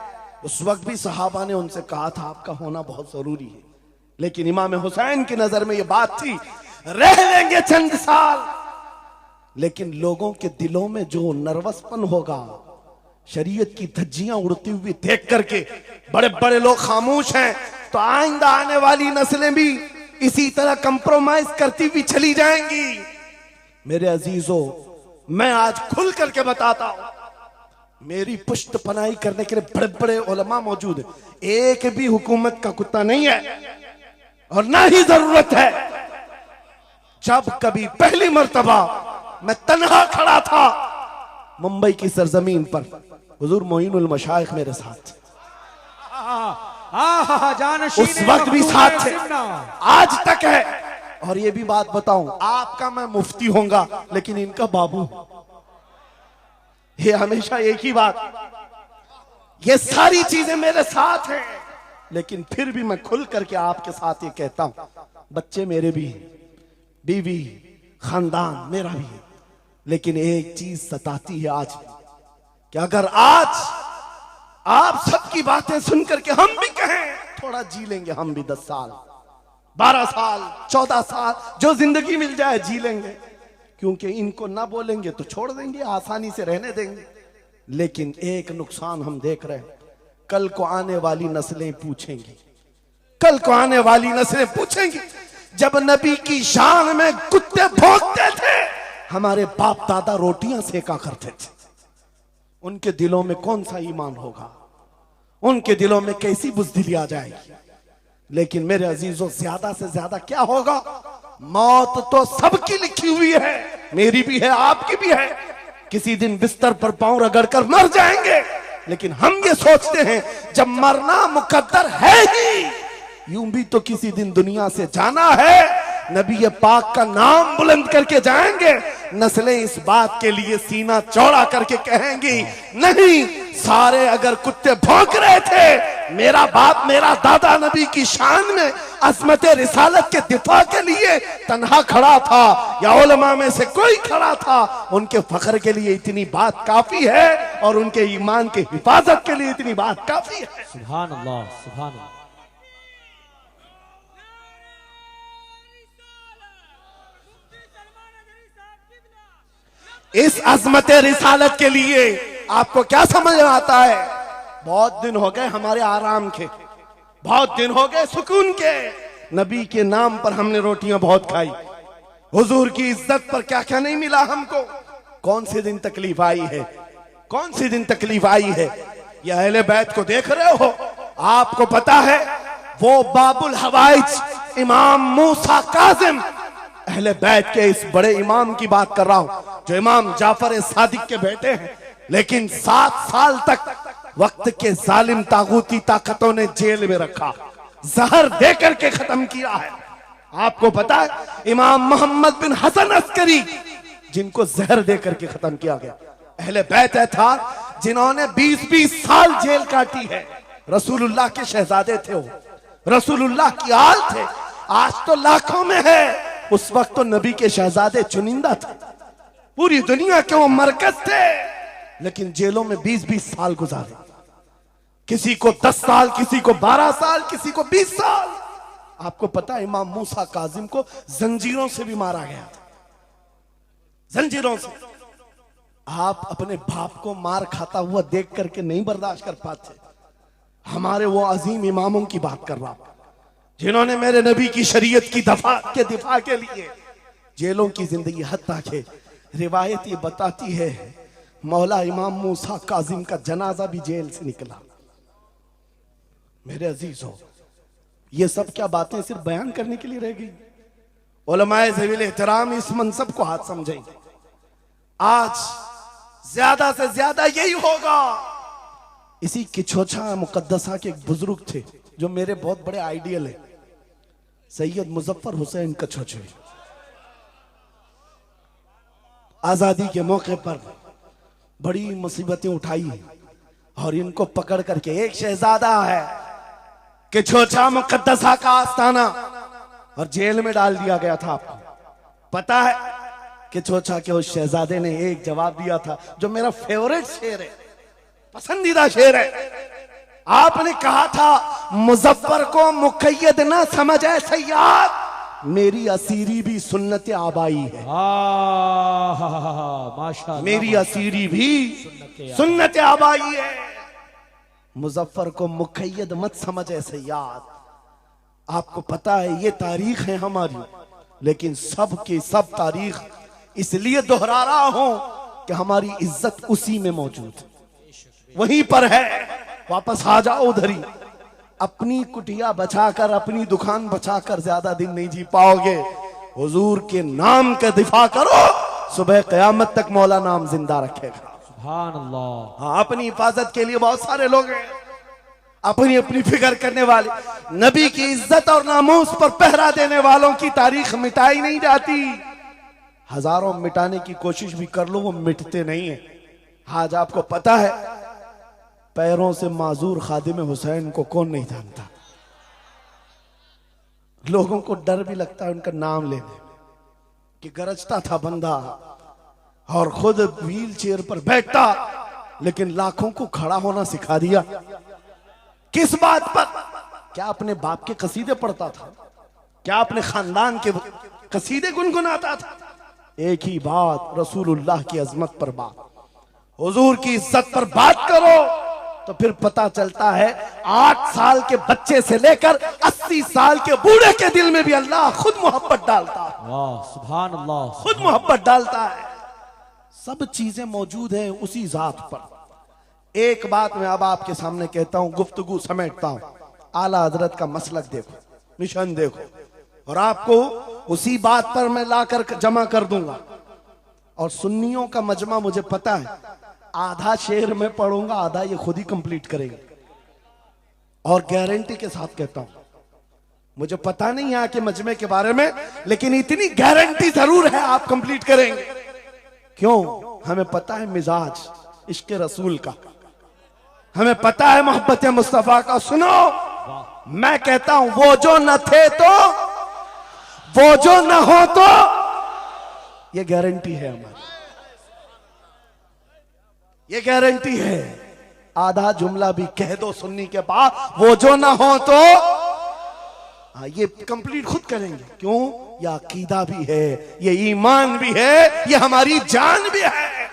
उस वक्त भी सहाबा ने उनसे कहा था आपका होना बहुत जरूरी है, लेकिन इमाम हुसैन की नजर में ये बात थी रह लेंगे चंद साल, लेकिन लोगों के दिलों में जो नर्वसपन होगा, शरीयत की धज्जियां उड़ती हुई देख करके बड़े बड़े लोग खामोश हैं, तो आइंदा आने वाली नस्लें भी इसी तरह कंप्रोमाइज करती हुई चली जाएंगी। मेरे अजीजों, मैं आज खुल करके बताता हूं, मेरी पुष्ट पनाही करने के लिए बड़े बड़े उलमा मौजूद है, एक भी हुकूमत का कुत्ता नहीं है और ना ही जरूरत है। जब कभी पहली मर्तबा मैं तन्हा खड़ा था मुंबई की सरजमीन पर, हुजूर मोइनुल मशाइख मेरे साथ, उस वक्त भी साथ थे, आज तक है। और ये भी बात बताऊं, आपका मैं मुफ्ती होऊंगा लेकिन इनका बाबू, ये हमेशा एक ही बात, ये सारी चीजें मेरे साथ हैं, लेकिन फिर भी मैं खुल करके आपके साथ ये कहता हूं, बच्चे मेरे भी, बीवी, खानदान मेरा भी है। लेकिन एक चीज सताती है आज भी कि अगर आज आप सबकी बातें सुनकर के हम भी कहें थोड़ा जी लेंगे, हम भी 10 साल 12 साल 14 साल जो जिंदगी मिल जाए जी लेंगे, क्योंकि इनको ना बोलेंगे तो छोड़ देंगे, आसानी से रहने देंगे। लेकिन एक नुकसान हम देख रहे हैं, कल को आने वाली नस्लें पूछेंगी, कल को आने वाली नस्लें पूछेंगी, जब नबी की शान में कुत्ते भौंकते थे हमारे बाप दादा रोटियां सेका करते थे, उनके दिलों में कौन सा ईमान होगा, उनके दिलों में कैसी बुज़दिली आ जाएगी। लेकिन मेरे अजीजों, ज्यादा से ज्यादा क्या होगा, मौत तो सबकी लिखी हुई है, मेरी भी है, आपकी भी है। किसी दिन बिस्तर पर पांव रगड़कर मर जाएंगे, लेकिन हम ये सोचते हैं जब मरना मुकद्दर है ही, यूं भी तो किसी दिन दुनिया से जाना है, नबी पाक का नाम बुलंद करके जाएंगे। नस्लें इस बात के लिए सीना चौड़ा करके कहेंगी, नहीं, सारे अगर कुत्ते भौंक रहे थे, मेरा बाप मेरा दादा नबी की शान में अज़मत रिसालत के दिफा के लिए तन्हा खड़ा था या उलमा में से कोई खड़ा था, उनके फख्र के लिए इतनी बात काफी है और उनके ईमान के हिफाजत के लिए इतनी बात काफी है। सुभान अल्लाह, सुभान अल्लाह। इस अज़मत रिसालत के लिए आपको क्या समझ में आता है, बहुत दिन हो गए हमारे आराम के, बहुत दिन हो गए सुकून के, नबी के नाम पर हमने रोटियां बहुत खाई, हुजूर की इज्जत पर क्या क्या नहीं मिला हमको। कौन से दिन तकलीफ आई है, कौन से दिन तकलीफ आई है। ये अहले बैत को देख रहे हो, आपको पता है वो बाबुल हवाइज इमाम मूसा काजिम, अहले बैत के इस बड़े इमाम की बात कर रहा हूं जो इमाम जाफर सादिक के बेटे हैं, लेकिन 7 साल तक वक्त के जालिम तागूती ताकतों ने जेल में रखा, जहर देकर के खत्म किया है। आपको पता है इमाम मोहम्मद बिन हसन अस्करी, जिनको जहर देकर के खत्म किया गया, अहले बैत था जिन्होंने 20-20 साल जेल काटी है। रसूलुल्लाह के शहजादे थे वो, रसूलुल्लाह की आल थे, आज तो लाखों में है, उस वक्त तो नबी के शहजादे चुनिंदा थे, पूरी दुनिया के वो मरकज थे, लेकिन जेलों में 20-20 साल गुजारे, किसी को 10 साल, किसी को 12 साल, किसी को 20 साल। आपको पता है इमाम मूसा काजिम को जंजीरों से भी मारा गया था, जंजीरों से। आप अपने बाप को मार खाता हुआ देख करके नहीं बर्दाश्त कर पाते, हमारे वो अजीम इमामों की बात कर रहा हूं जिन्होंने मेरे नबी की शरीयत की दिफा के लिए जेलों की जिंदगी, हत्ता के रिवायत ये बताती है मौला इमाम मूसा काजिम का जनाजा भी जेल से निकला। मेरे अजीजों, ये सब क्या बातें सिर्फ बयान करने के लिए रह गई। उलमाए ज़वील एहतराम इस मनसब को हाथ समझेंगे, आज ज्यादा से ज्यादा यही होगा। इसी किछोछा मुकद्दसा के एक बुजुर्ग थे जो मेरे बहुत बड़े आइडियल है, सैयद मुजफ्फर हुसैन कछोछे। आजादी के मौके पर बड़ी मुसीबतें उठाई और इनको पकड़ करके, एक शहजादा है किछोछा मुकद्दसा का आस्थाना, और जेल में डाल दिया गया था। आपको पता है किछोछा के उस शहजादे ने एक जवाब दिया था जो मेरा फेवरेट शेर है, पसंदीदा शेर है। आपने कहा था मुजफ्फर को मुकय्यद ना समझे सैयद, मेरी असीरी भी सुन्नत आबाई है। माशाअल्लाह, मेरी असीरी भी सुन्नत आबाई है। मुजफ्फर को मुकय्यद मत समझे सैयद। आपको पता है ये तारीख है हमारी, लेकिन सब की सब तारीख इसलिए दोहरा रहा हूं कि हमारी इज्जत उसी में मौजूद है, वहीं पर है। वापस आ जाओ उधर ही। अपनी कुटिया बचाकर, अपनी दुकान बचाकर ज्यादा दिन नहीं जी पाओगे। हुजूर के नाम का दिफा करो, सुबह कयामत तक मौला नाम जिंदा रखेगा। सुभान अल्लाह। हाँ, अपनी हिफाजत के लिए बहुत सारे लोग हैं, अपनी अपनी फिक्र करने वाले। नबी की इज्जत और नामूस पर पहरा देने वालों की तारीख मिटाई नहीं जाती। हजारों मिटाने की कोशिश भी कर लो, वो मिटते नहीं है। आज आपको पता है पैरों से माजूर खादिम हुसैन को कौन नहीं जानता। लोगों को डर भी लगता है उनका नाम लेने में। कि गरजता था बंदा और खुद व्हील चेयर पर बैठता, लेकिन लाखों को खड़ा होना सिखा दिया। किस बात पर? क्या अपने बाप के कसीदे पढ़ता था? क्या अपने खानदान के कसीदे गुनगुनाता था? एक ही बात, रसूलुल्लाह की अजमत पर बात, हुजूर की इज्जत पर बात करो तो फिर पता चलता है 8 साल के बच्चे से लेकर 80 साल के बूढ़े के दिल में भी अल्लाह खुद मोहब्बत डालता है। वाह सुभान अल्लाह, खुद मोहब्बत डालता है। सब चीजें मौजूद हैं उसी जात पर। एक बात मैं अब आपके सामने कहता हूं, गुफ्तगू समेटता हूं। आला हजरत का मसलक देखो, मिशन देखो, और आपको उसी बात पर मैं लाकर जमा कर दूंगा। और सुन्नियों का मजमा मुझे पता है, आधा शेर में पढ़ूंगा, आधा ये खुद ही कंप्लीट करेंगे। और गारंटी के साथ कहता हूं, मुझे पता नहीं यहाँ के मजमे के बारे में, लेकिन इतनी गारंटी जरूर है आप कंप्लीट करेंगे। क्यों? हमें पता है मिजाज इश्क रसूल का, हमें पता है मोहब्बत मुस्तफा का। सुनो, मैं कहता हूं, वो जो न थे तो, वो जो न हो तो, ये गारंटी है हमारी, ये गारंटी है। आधा जुमला भी कह दो सुन्नी के बाद, वो जो ना हो तो, ये कंप्लीट खुद करेंगे। क्यों? ये अकीदा भी है, ये ईमान भी है, ये हमारी जान भी है।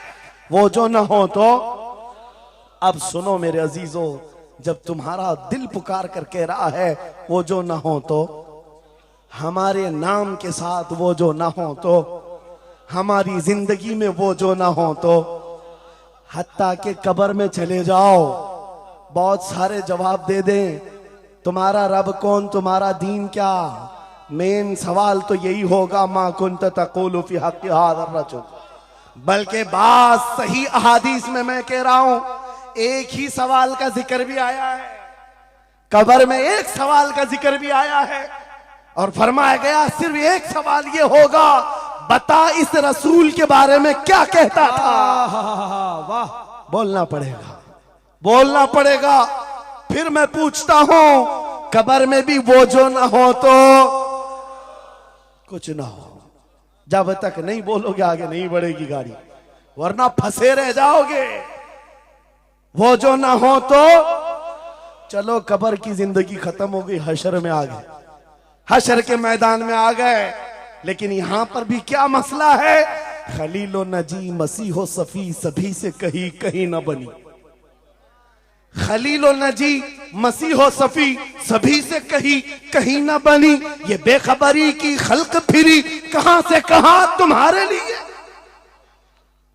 वो जो ना हो तो। अब सुनो मेरे अजीजों, जब तुम्हारा दिल पुकार कर कह रहा है वो जो ना हो तो, हमारे नाम के साथ वो जो ना हो तो, हमारी जिंदगी में वो जो ना हो तो, हत्ता के कब्र में चले जाओ, बहुत सारे जवाब दे दें, तुम्हारा रब कौन, तुम्हारा दीन क्या, मेन सवाल तो यही होगा, मा कुंत तक़ूलु फी हक़्क़ि हाज़ा रजुल। बल्कि बात सही अहादीस में मैं कह रहा हूं, एक ही सवाल का जिक्र भी आया है, कब्र में एक सवाल का जिक्र भी आया है, और फरमाया गया सिर्फ एक सवाल ये होगा, बता इस रसूल के बारे में क्या कहता था। वाह, बोलना पड़ेगा, बोलना पड़ेगा। फिर मैं पूछता हूं, कब्र में भी वो जो ना हो तो कुछ ना हो। जब तक नहीं बोलोगे आगे नहीं बढ़ेगी गाड़ी, वरना फंसे रह जाओगे। वो जो ना हो तो, चलो कब्र की जिंदगी खत्म हो गई, हशर में आ गए, हशर के मैदान में आ गए। लेकिन यहां पर भी क्या मसला है, खलीलो नजी मसीहो सफी सभी से कहीं कहीं न बनी। खलीलो नजी मसीहो सफी सभी से कहीं कहीं न बनी, ये बेखबरी की खल्क फिरी कहां से कहां तुम्हारे लिए।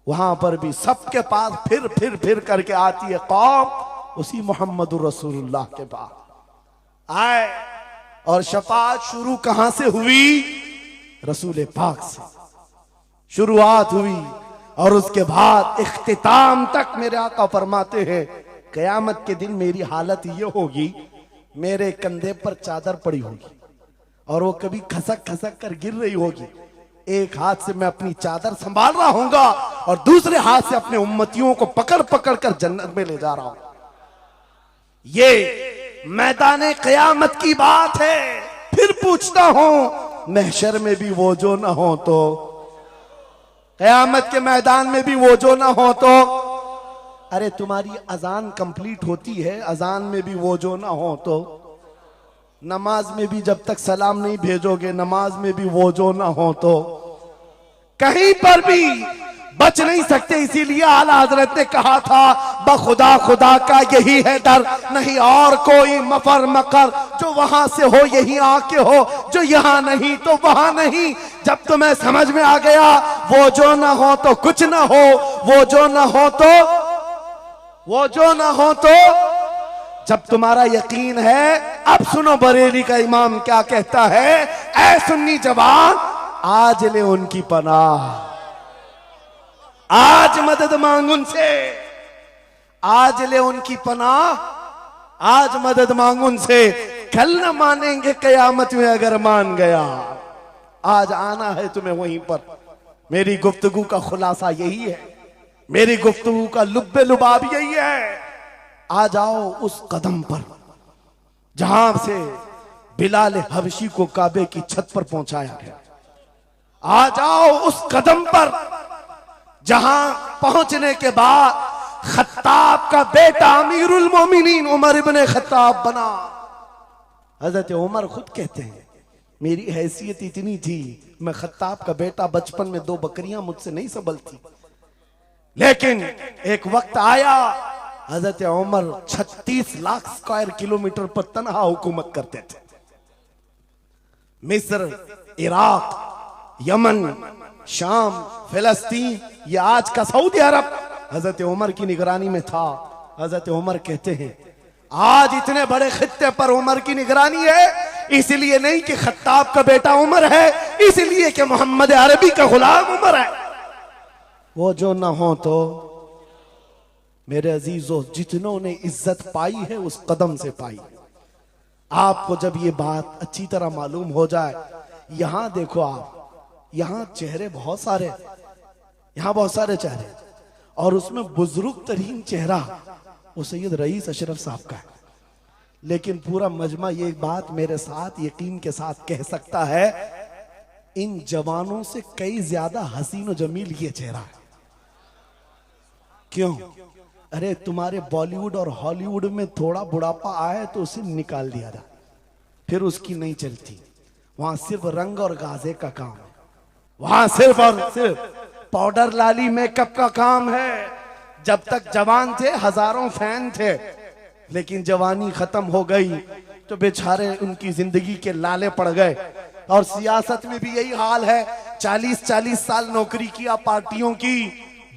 वहां पर भी सबके पास फिर करके आती है कौम उसी मोहम्मद रसूलुल्लाह के पास आए। और शफाअत शुरू कहां से हुई? रसूल पाक से शुरुआत हुई, और उसके बाद इख्तिताम तक मेरे आका फरमाते हैं, कयामत के दिन मेरी हालत ये होगी, मेरे कंधे पर चादर पड़ी होगी और वो कभी खसक खसक कर गिर रही होगी। एक हाथ से मैं अपनी चादर संभाल रहा हूंगा और दूसरे हाथ से अपने उम्मतियों को पकड़ पकड़ कर जन्नत में ले जा रहा हूं। ये मैदान कयामत की बात है। फिर पूछता हूं, महशर में भी वो जो ना हो तो, कयामत के मैदान में भी वो जो ना हो तो, अरे तुम्हारी अजान कंप्लीट होती है, अजान में भी वो जो ना हो तो, नमाज में भी जब तक सलाम नहीं भेजोगे, नमाज में भी वो जो ना हो तो, कहीं पर भी बच नहीं सकते। इसीलिए आला हजरत ने कहा था, बखुदा खुदा का यही है डर, नहीं और कोई मफर मकर, जो वहां से हो यही आके हो, जो यहां नहीं तो वहां नहीं। जब तुम्हें समझ में आ गया वो जो ना हो तो कुछ ना हो, वो जो ना हो तो, वो जो ना हो तो, जब तुम्हारा यकीन है। अब सुनो बरेली का इमाम क्या कहता है, ऐ सुन्नी जवान आज ले उनकी पनाह, आज मदद मांग उनसे, आज ले उनकी पनाह, आज मदद मांग उनसे, कल न मानेंगे कयामत में अगर मान गया। आज आना है तुम्हें वहीं पर। मेरी गुफ्तगू का खुलासा यही है, मेरी गुफ्तगू का लुब्बे लुबाब यही है। आ जाओ उस कदम पर जहां से बिलाल हबशी को काबे की छत पर पहुंचाया गया। आ जाओ उस कदम पर जहां पहुंचने के बाद खत्ताब का बेटा अमीरुल मोमिनीन उमर इब्ने खत्ताब बना। हजरत उमर खुद कहते हैं मेरी हैसियत इतनी थी, मैं खत्ताब का बेटा, बचपन में 2 बकरियां मुझसे नहीं संभलती, लेकिन एक वक्त आया हजरत उमर 36 लाख स्क्वायर किलोमीटर पर तनहा हुकूमत करते थे। मिस्र, इराक, यमन, शाम, फिलिस्तीन, ये आज का सऊदी अरब हजरत उमर की निगरानी में था। हजरत उमर कहते हैं आज इतने बड़े खित्ते पर उमर की निगरानी है, इसलिए नहीं कि खत्ताब का बेटा उमर है, इसलिए कि मोहम्मद अरबी का गुलाम उमर है। वो जो ना हो तो मेरे अजीजों, जितनों ने इज्जत पाई है उस कदम से पाई। आपको जब ये बात अच्छी तरह मालूम हो जाए, यहां देखो आप, यहां चेहरे बहुत सारे, यहां बहुत सारे चेहरे, और उसमें बुजुर्ग तरीन चेहरा वो सैयद रईस अशरफ साहब का है। लेकिन पूरा मजमा ये बात मेरे साथ यकीन के साथ कह सकता है, इन जवानों से कई ज्यादा हसीन और जमील ये चेहरा है। क्यों? अरे तुम्हारे बॉलीवुड और हॉलीवुड में थोड़ा बुढ़ापा आए तो उसे निकाल दिया जाए, फिर उसकी नहीं चलती। वहां सिर्फ रंग और गाजे का काम है, वहां सिर्फ और सिर्फ पाउडर लाली मेकअप का काम है। जब तक जवान थे हजारों फैन थे, लेकिन जवानी खत्म हो गई तो बेचारे उनकी जिंदगी के लाले पड़ गए। और सियासत में भी यही हाल है, 40-40 साल नौकरी किया पार्टियों की,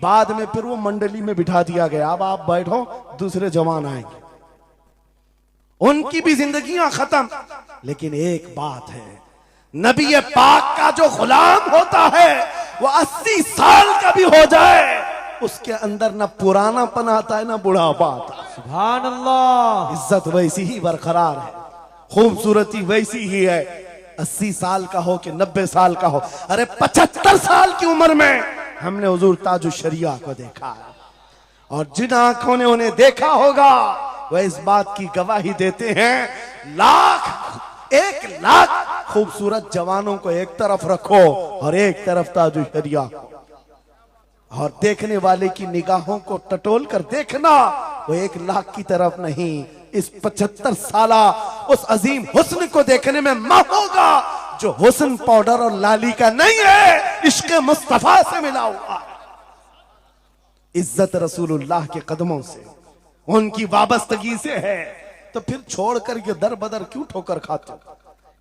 बाद में फिर वो मंडली में बिठा दिया गया, अब आप बैठो दूसरे जवान आएंगे, उनकी भी जिंदगियां खत्म। लेकिन एक बात है, नबी पाक का जो गुलाम होता है वो 80 साल का भी हो जाए उसके अंदर न पुरानापन आता है न बुढ़ापा आता है। सुभान अल्लाह। इज्जत वैसी ही बरकरार है, खूबसूरती वैसी ही है, 80 साल का हो कि 90 साल का हो। अरे 75 साल की उम्र में हमने हुजूर ताजुल शरिया को देखा है, और जिन आंखों ने उन्हें देखा होगा वह इस बात की गवाही देते हैं, 1 लाख खूबसूरत जवानों को एक तरफ रखो और एक तरफ ताजुल शरिया को, और देखने वाले की निगाहों को टटोल कर देखना, वो 1 लाख की तरफ नहीं, इस 75 साला उस अजीम हुस्न को देखने में मां होगा जो हुस्न पाउडर और लाली का नहीं है, इश्क मुस्तफा से मिला हुआ। इज्जत रसूलुल्लाह के कदमों से, उनकी वाबस्तगी से है, तो फिर छोड़कर ये दर बदर क्यों ठोकर खाते?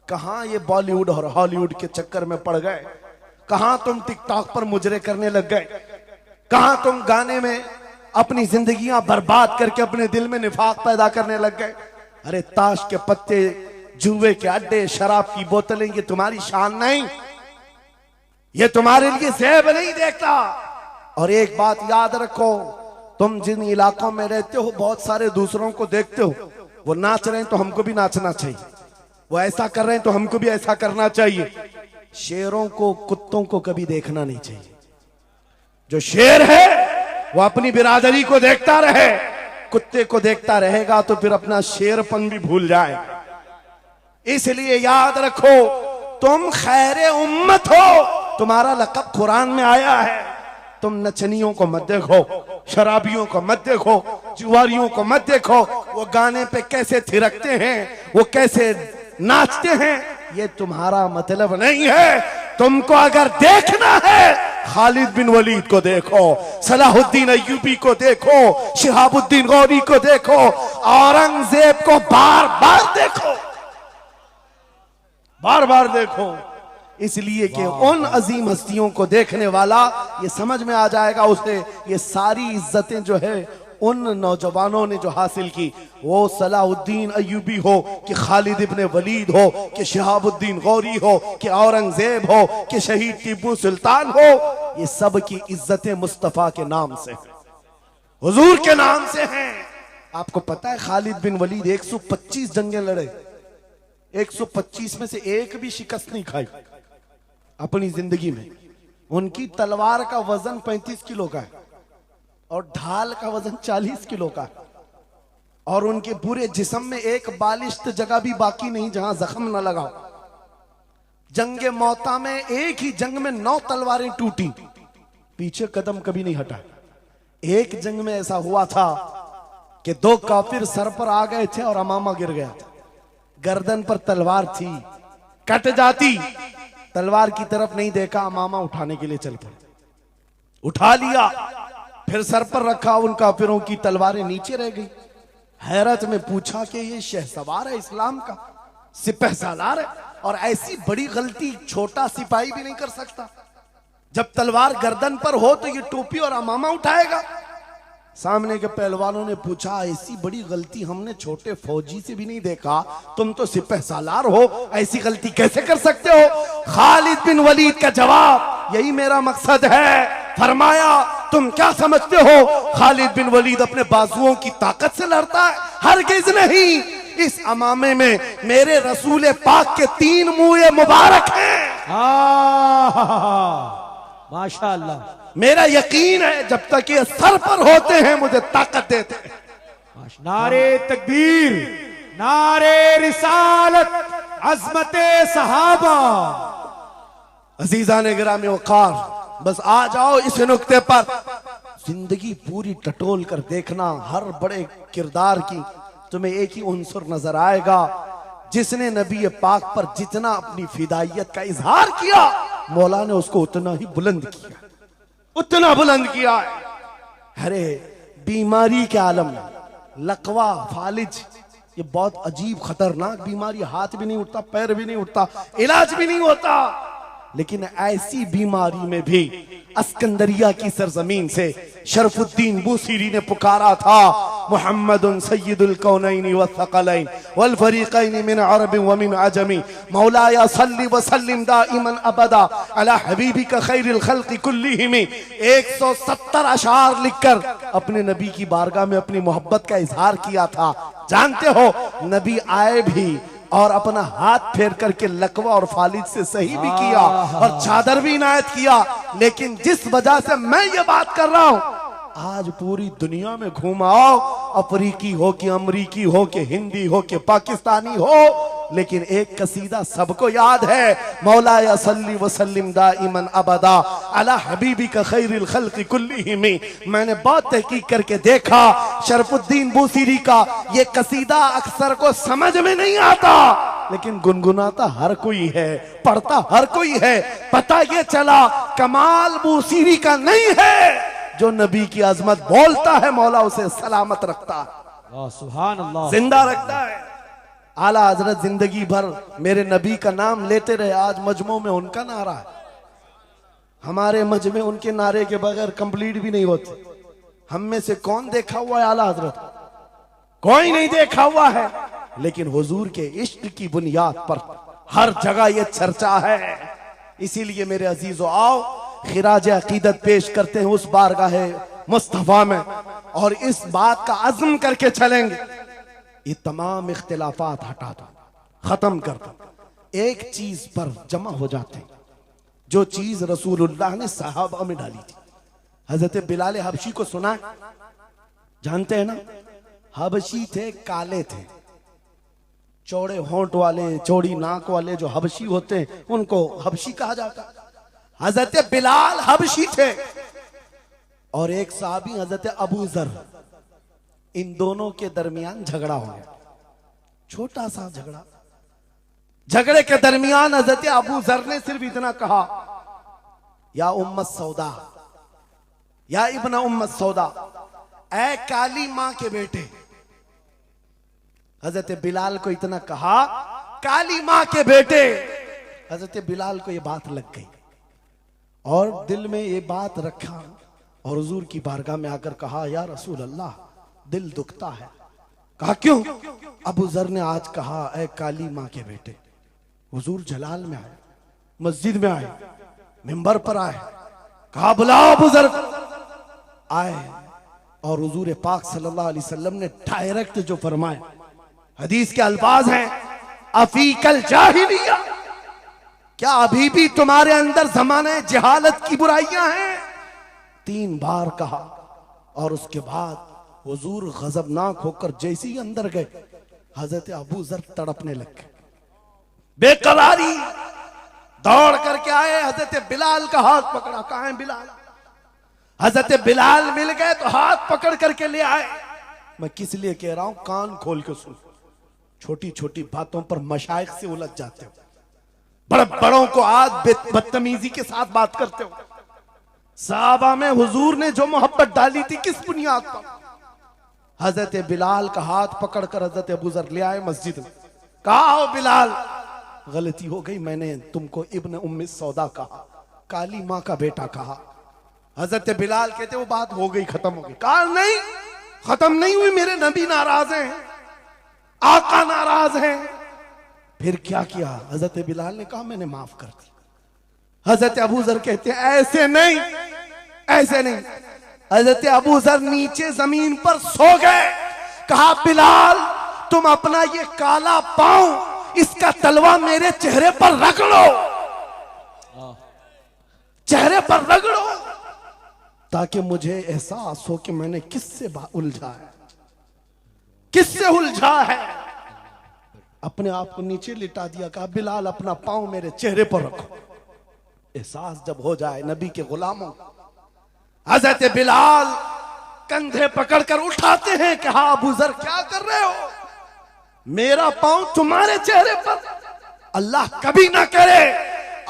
कहां ये बॉलीवुड और हॉलीवुड के चक्कर में पड़ गए? कहां तुम टिकटॉक पर मुजरे करने लग गए? कहां तुम गाने में अपनी जिंदगियां बर्बाद करके अपने दिल में निफाक पैदा करने लग गए? अरे ताश के पत्ते, जुए के अड्डे, शराब की बोतलें, ये तुम्हारी शान नहीं, ये तुम्हारे लिए ज़ेब नहीं देखता। और एक बात याद रखो, तुम जिन इलाकों में रहते हो बहुत सारे दूसरों को देखते हो, वो नाच रहे हैं तो हमको भी नाचना चाहिए, वो ऐसा कर रहे हैं तो हमको भी ऐसा करना चाहिए। शेरों को, कुत्तों को कभी देखना नहीं चाहिए। जो शेर है वो अपनी बिरादरी को देखता रहे, कुत्ते को देखता रहेगा तो फिर अपना शेरपन भी भूल जाएगा। इसलिए याद रखो, तुम खैरे उम्मत हो, तुम्हारा लक़ब कुरान में आया है। तुम नचनियों को मत देखो, शराबियों को मत देखो, जुआरियों को मत देखो, वो गाने पे कैसे थिरकते हैं, वो कैसे नाचते हैं, ये तुम्हारा मतलब नहीं है। तुमको अगर देखना है, खालिद बिन वलीद को देखो, सलाहुद्दीन अय्यूबी को देखो, शिहाबुद्दीन गौरी को देखो, औरंगजेब को बार बार देखो, बार बार देखो। इसलिए कि उन अजीम हस्तियों को देखने वाला ये समझ में आ जाएगा उसे, ये सारी इज्जतें जो है उन नौजवानों ने जो हासिल की, वो सलाहुद्दीन अय्यूबी हो कि खालिद इब्ने वलीद हो कि शिहाबुद्दीन गौरी हो कि औरंगजेब हो कि शहीद टीपू सुल्तान हो, ये सब की इज्जतें मुस्तफा के नाम से, हुजूर के नाम से हैं। आपको पता है खालिद बिन वलीद 125 जंगें लड़े, 125 में से एक भी शिकस्त नहीं खाई अपनी जिंदगी में। उनकी तलवार का वजन 35 किलो का है और ढाल का वजन 40 किलो का है, और उनके पूरे जिस्म में एक बालिश्त जगह भी बाकी नहीं जहां जख्म न लगाओ। जंगे मौता में एक ही जंग में 9 तलवारें टूटी, पीछे कदम कभी नहीं हटा। एक जंग में ऐसा हुआ था कि 2 काफिर सर पर आ गए थे और अमामा गिर गया था। गर्दन पर तलवार थी, कट जाती, तलवार की तरफ नहीं देखा, अमामा उठाने के लिए चल पड़े, उठा लिया, फिर सर पर रखा, उन काफिरों की तलवारें नीचे रह गई। हैरत में पूछा कि ये शहसवार है इस्लाम का, सिपह सालार है, और ऐसी बड़ी गलती छोटा सिपाही भी नहीं कर सकता। जब तलवार गर्दन पर हो तो ये टोपी और अमामा उठाएगा। सामने के पहलवानों ने पूछा, ऐसी बड़ी गलती हमने छोटे फौजी से भी नहीं देखा, तुम तो सिपह सालार हो, ऐसी गलती कैसे कर सकते हो? खालिद बिन वलीद का जवाब, यही मेरा मकसद है। फरमाया, तुम क्या समझते हो खालिद बिन वलीद अपने बाजुओं की ताकत से लड़ता है? हरगिज नहीं। इस अमामे में मेरे रसूल पाक के 3 मुंह मुबारक हैं। माशाअल्लाह। मेरा यकीन है जब तक ये सर पर होते हैं मुझे ताकत देते हैं। नारे तकबीर, नारे रिसालत, अजमते सहाबा। अजीजान गिरामी वकार, बस आ जाओ इस नुक्ते पर। जिंदगी पूरी टटोल कर देखना, हर बड़े किरदार की तुम्हें एक ही उन्सुर नजर आएगा, जिसने नबी पाक पर जितना अपनी फिदाइयत का इजहार किया, मौला ने उसको उतना ही बुलंद किया, उतना बुलंद किया। अरे बीमारी के आलम में लकवा, फालिज, ये बहुत अजीब खतरनाक बीमारी, हाथ भी नहीं उठता, पैर भी नहीं उठता, इलाज भी नहीं होता। लेकिन ऐसी बीमारी में भी अस्कंदरिया की सरजमीन से शरफुद्दीन बूसीरी ने पुकारा था, मुहम्मदुन सय्यिदुल कौनैन व थक़लैन वल फरीक़ैन मिन अरब व मिन अजमी, मौलाया सल्लि व सल्लिम दाइमन अबदा अला हबीबिका खैरिल खल्क़ि कुल्लिहिम। 170 अशार लिखकर अपने नबी की बारगाह में अपनी मोहब्बत का इजहार किया था। जानते हो, नबी आए भी और अपना हाथ फेर करके लकवा और फालिज से सही भी किया और चादर भी इनायत किया। लेकिन जिस वजह से मैं ये बात कर रहा हूं, आज पूरी दुनिया में घुमाओ, अफ्रीकी हो कि अमरीकी हो कि हिंदी हो कि पाकिस्तानी हो, लेकिन एक कसीदा सबको याद है, मौलाया सल्ली व सल्लिम दाइमन अबदा अला हबीबिका खैरिल खल्क़ि कुल्लिहिम। मैंने बहुत तहकीक करके देखा, शरफुद्दीन बूसीरी का ये कसीदा अक्सर को समझ में नहीं आता, लेकिन गुनगुनाता हर कोई है, पढ़ता हर कोई है। पता ये चला कमाल बूसीरी का नहीं है, जो नबी की अजमत बोलता है मौला उसे सलामत रखता है, सुभान अल्लाह, जिंदा रखता है। आला हजरत जिंदगी भर मेरे नबी का नाम लेते रहे, आज मजमू में उनका नारा है। हमारे मजमे उनके नारे के बगैर कंप्लीट भी नहीं होते। हम में से कौन देखा हुआ है आला हजरत? कोई नहीं देखा हुआ है, लेकिन हुजूर के इश्क की बुनियाद पर हर जगह यह चर्चा है। इसीलिए मेरे अजीजों, आओ खिराज अकीदत पेश करते हैं उस बारगाह मुस्तफा में, और इस बात का अज़्म करके चलेंगे, ये तमाम इख्तिलाफात हटा दो, खत्म कर दो, एक चीज पर जमा हो जाते हैं, जो चीज रसूलुल्लाह ने सहाबा में डाली थी। हजरत बिलाल हबशी को सुना, जानते हैं ना? हबशी थे, काले थे, चौड़े होंठ वाले, चौड़ी नाक वाले जो हबशी होते हैं उनको हबशी कहा जाता है। हजरत बिलाल हबशी थे और एक साहबी हजरत अबू जर, इन दोनों के दरमियान झगड़ा हो गया, छोटा सा झगड़ा। झगड़े के दरमियान हजरत अबू जर ने सिर्फ इतना कहा, या उम्मत सौदा, या इब्न उम्मत सौदा, ऐ काली मां के बेटे। हजरत बिलाल को इतना कहा, काली मां के बेटे। हजरत बिलाल को यह बात लग गई और दिल में ये बात रखा और हुजूर की बारगाह में आकर कहा, या रसूल अल्लाह, दिल दुखता है। कहा क्यों? अबू जर ने आज कहा, ऐ काली मां के बेटे। हुजूर जलाल में आए, मस्जिद में आए, मिंबर पर आए, कहा बुलाओ अबू जर। आए और हुजूर पाक सल्लल्लाहु अलैहि वसल्लम ने डायरेक्ट जो फरमाए, हदीस के अल्फाज हैं, अफीकल जाहिलिया, क्या अभी भी तुम्हारे अंदर जमाने जहालत की बुराइयां हैं? 3 बार कहा और उसके बाद हुजूर गजबनाक होकर जैसे ही अंदर गए, हजरत अबू जर तड़पने लग गए, बेकरारी, दौड़ करके आए, हजरत बिलाल का हाथ पकड़ा। कहां है बिलाल? हजरत बिलाल मिल गए तो हाथ पकड़ करके ले आए। मैं किस लिए कह रहा हूं, कान खोल के सुन। छोटी छोटी बातों पर मशाइख से उलझ जाते हो, बड़े बड़ों को आज बदतमीजी के साथ बात करते हो। साहबा में हुजूर ने जो मोहब्बत डाली थी किस बुनियाद पर? हजरत बिलाल का हाथ पकड़कर हजरत अबू जर ले आए मस्जिद में। कहा, हो बिलाल, गलती हो गई, मैंने तुमको इब्न उम्मे सौदा कहा, काली मां का बेटा कहा। हजरत बिलाल कहते वो बात हो गई, खत्म हो गई। कहा नहीं, खत्म नहीं हुई, मेरे नबी नाराज हैं, आका नाराज हैं। फिर क्या किया? हजरत बिलाल ने कहा मैंने माफ कर दी। हजरत अबू जर कहते हैं ऐसे नहीं, ऐसे नहीं। हजरत अबू जर नीचे जमीन पर सो गए। कहा बिलाल, तुम अपना ये काला पांव, इसका तलवा मेरे चेहरे पर रगड़ो, चेहरे पर रगड़ो, ताकि मुझे एहसास हो कि मैंने किससे उलझा है, किससे उलझा है। अपने आप को नीचे लिटा दिया। कहा बिलाल, अपना पांव मेरे चेहरे पर रखो। एहसास जब हो जाए नबी के गुलामों, हजरत बिलाल कंधे पकड़कर उठाते हैं। कहा अबू जर क्या कर रहे हो? मेरा पांव तुम्हारे चेहरे पर? अल्लाह कभी ना करे।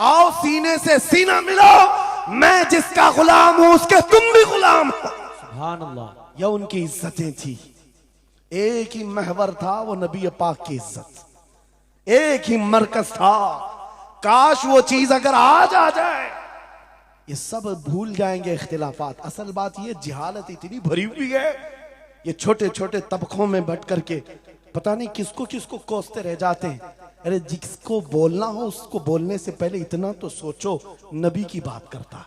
आओ सीने से सीना मिलाओ, मैं जिसका गुलाम हूं उसके तुम भी गुलाम हो। सुभान अल्लाह। यह उनकी इज्जतें थी। एक ही महवर था वो नबी पाक की इज्जत, एक ही मरकज था। काश वो चीज अगर आज आ जाए, ये सब भूल जाएंगे इख्तिलाफात। असल बात ये, जिहालत इतनी भरी हुई है, ये छोटे छोटे तबकों में बट करके पता नहीं किसको किसको कोसते रह जाते हैं। अरे जिसको बोलना हो उसको बोलने से पहले इतना तो सोचो, नबी की बात करता है,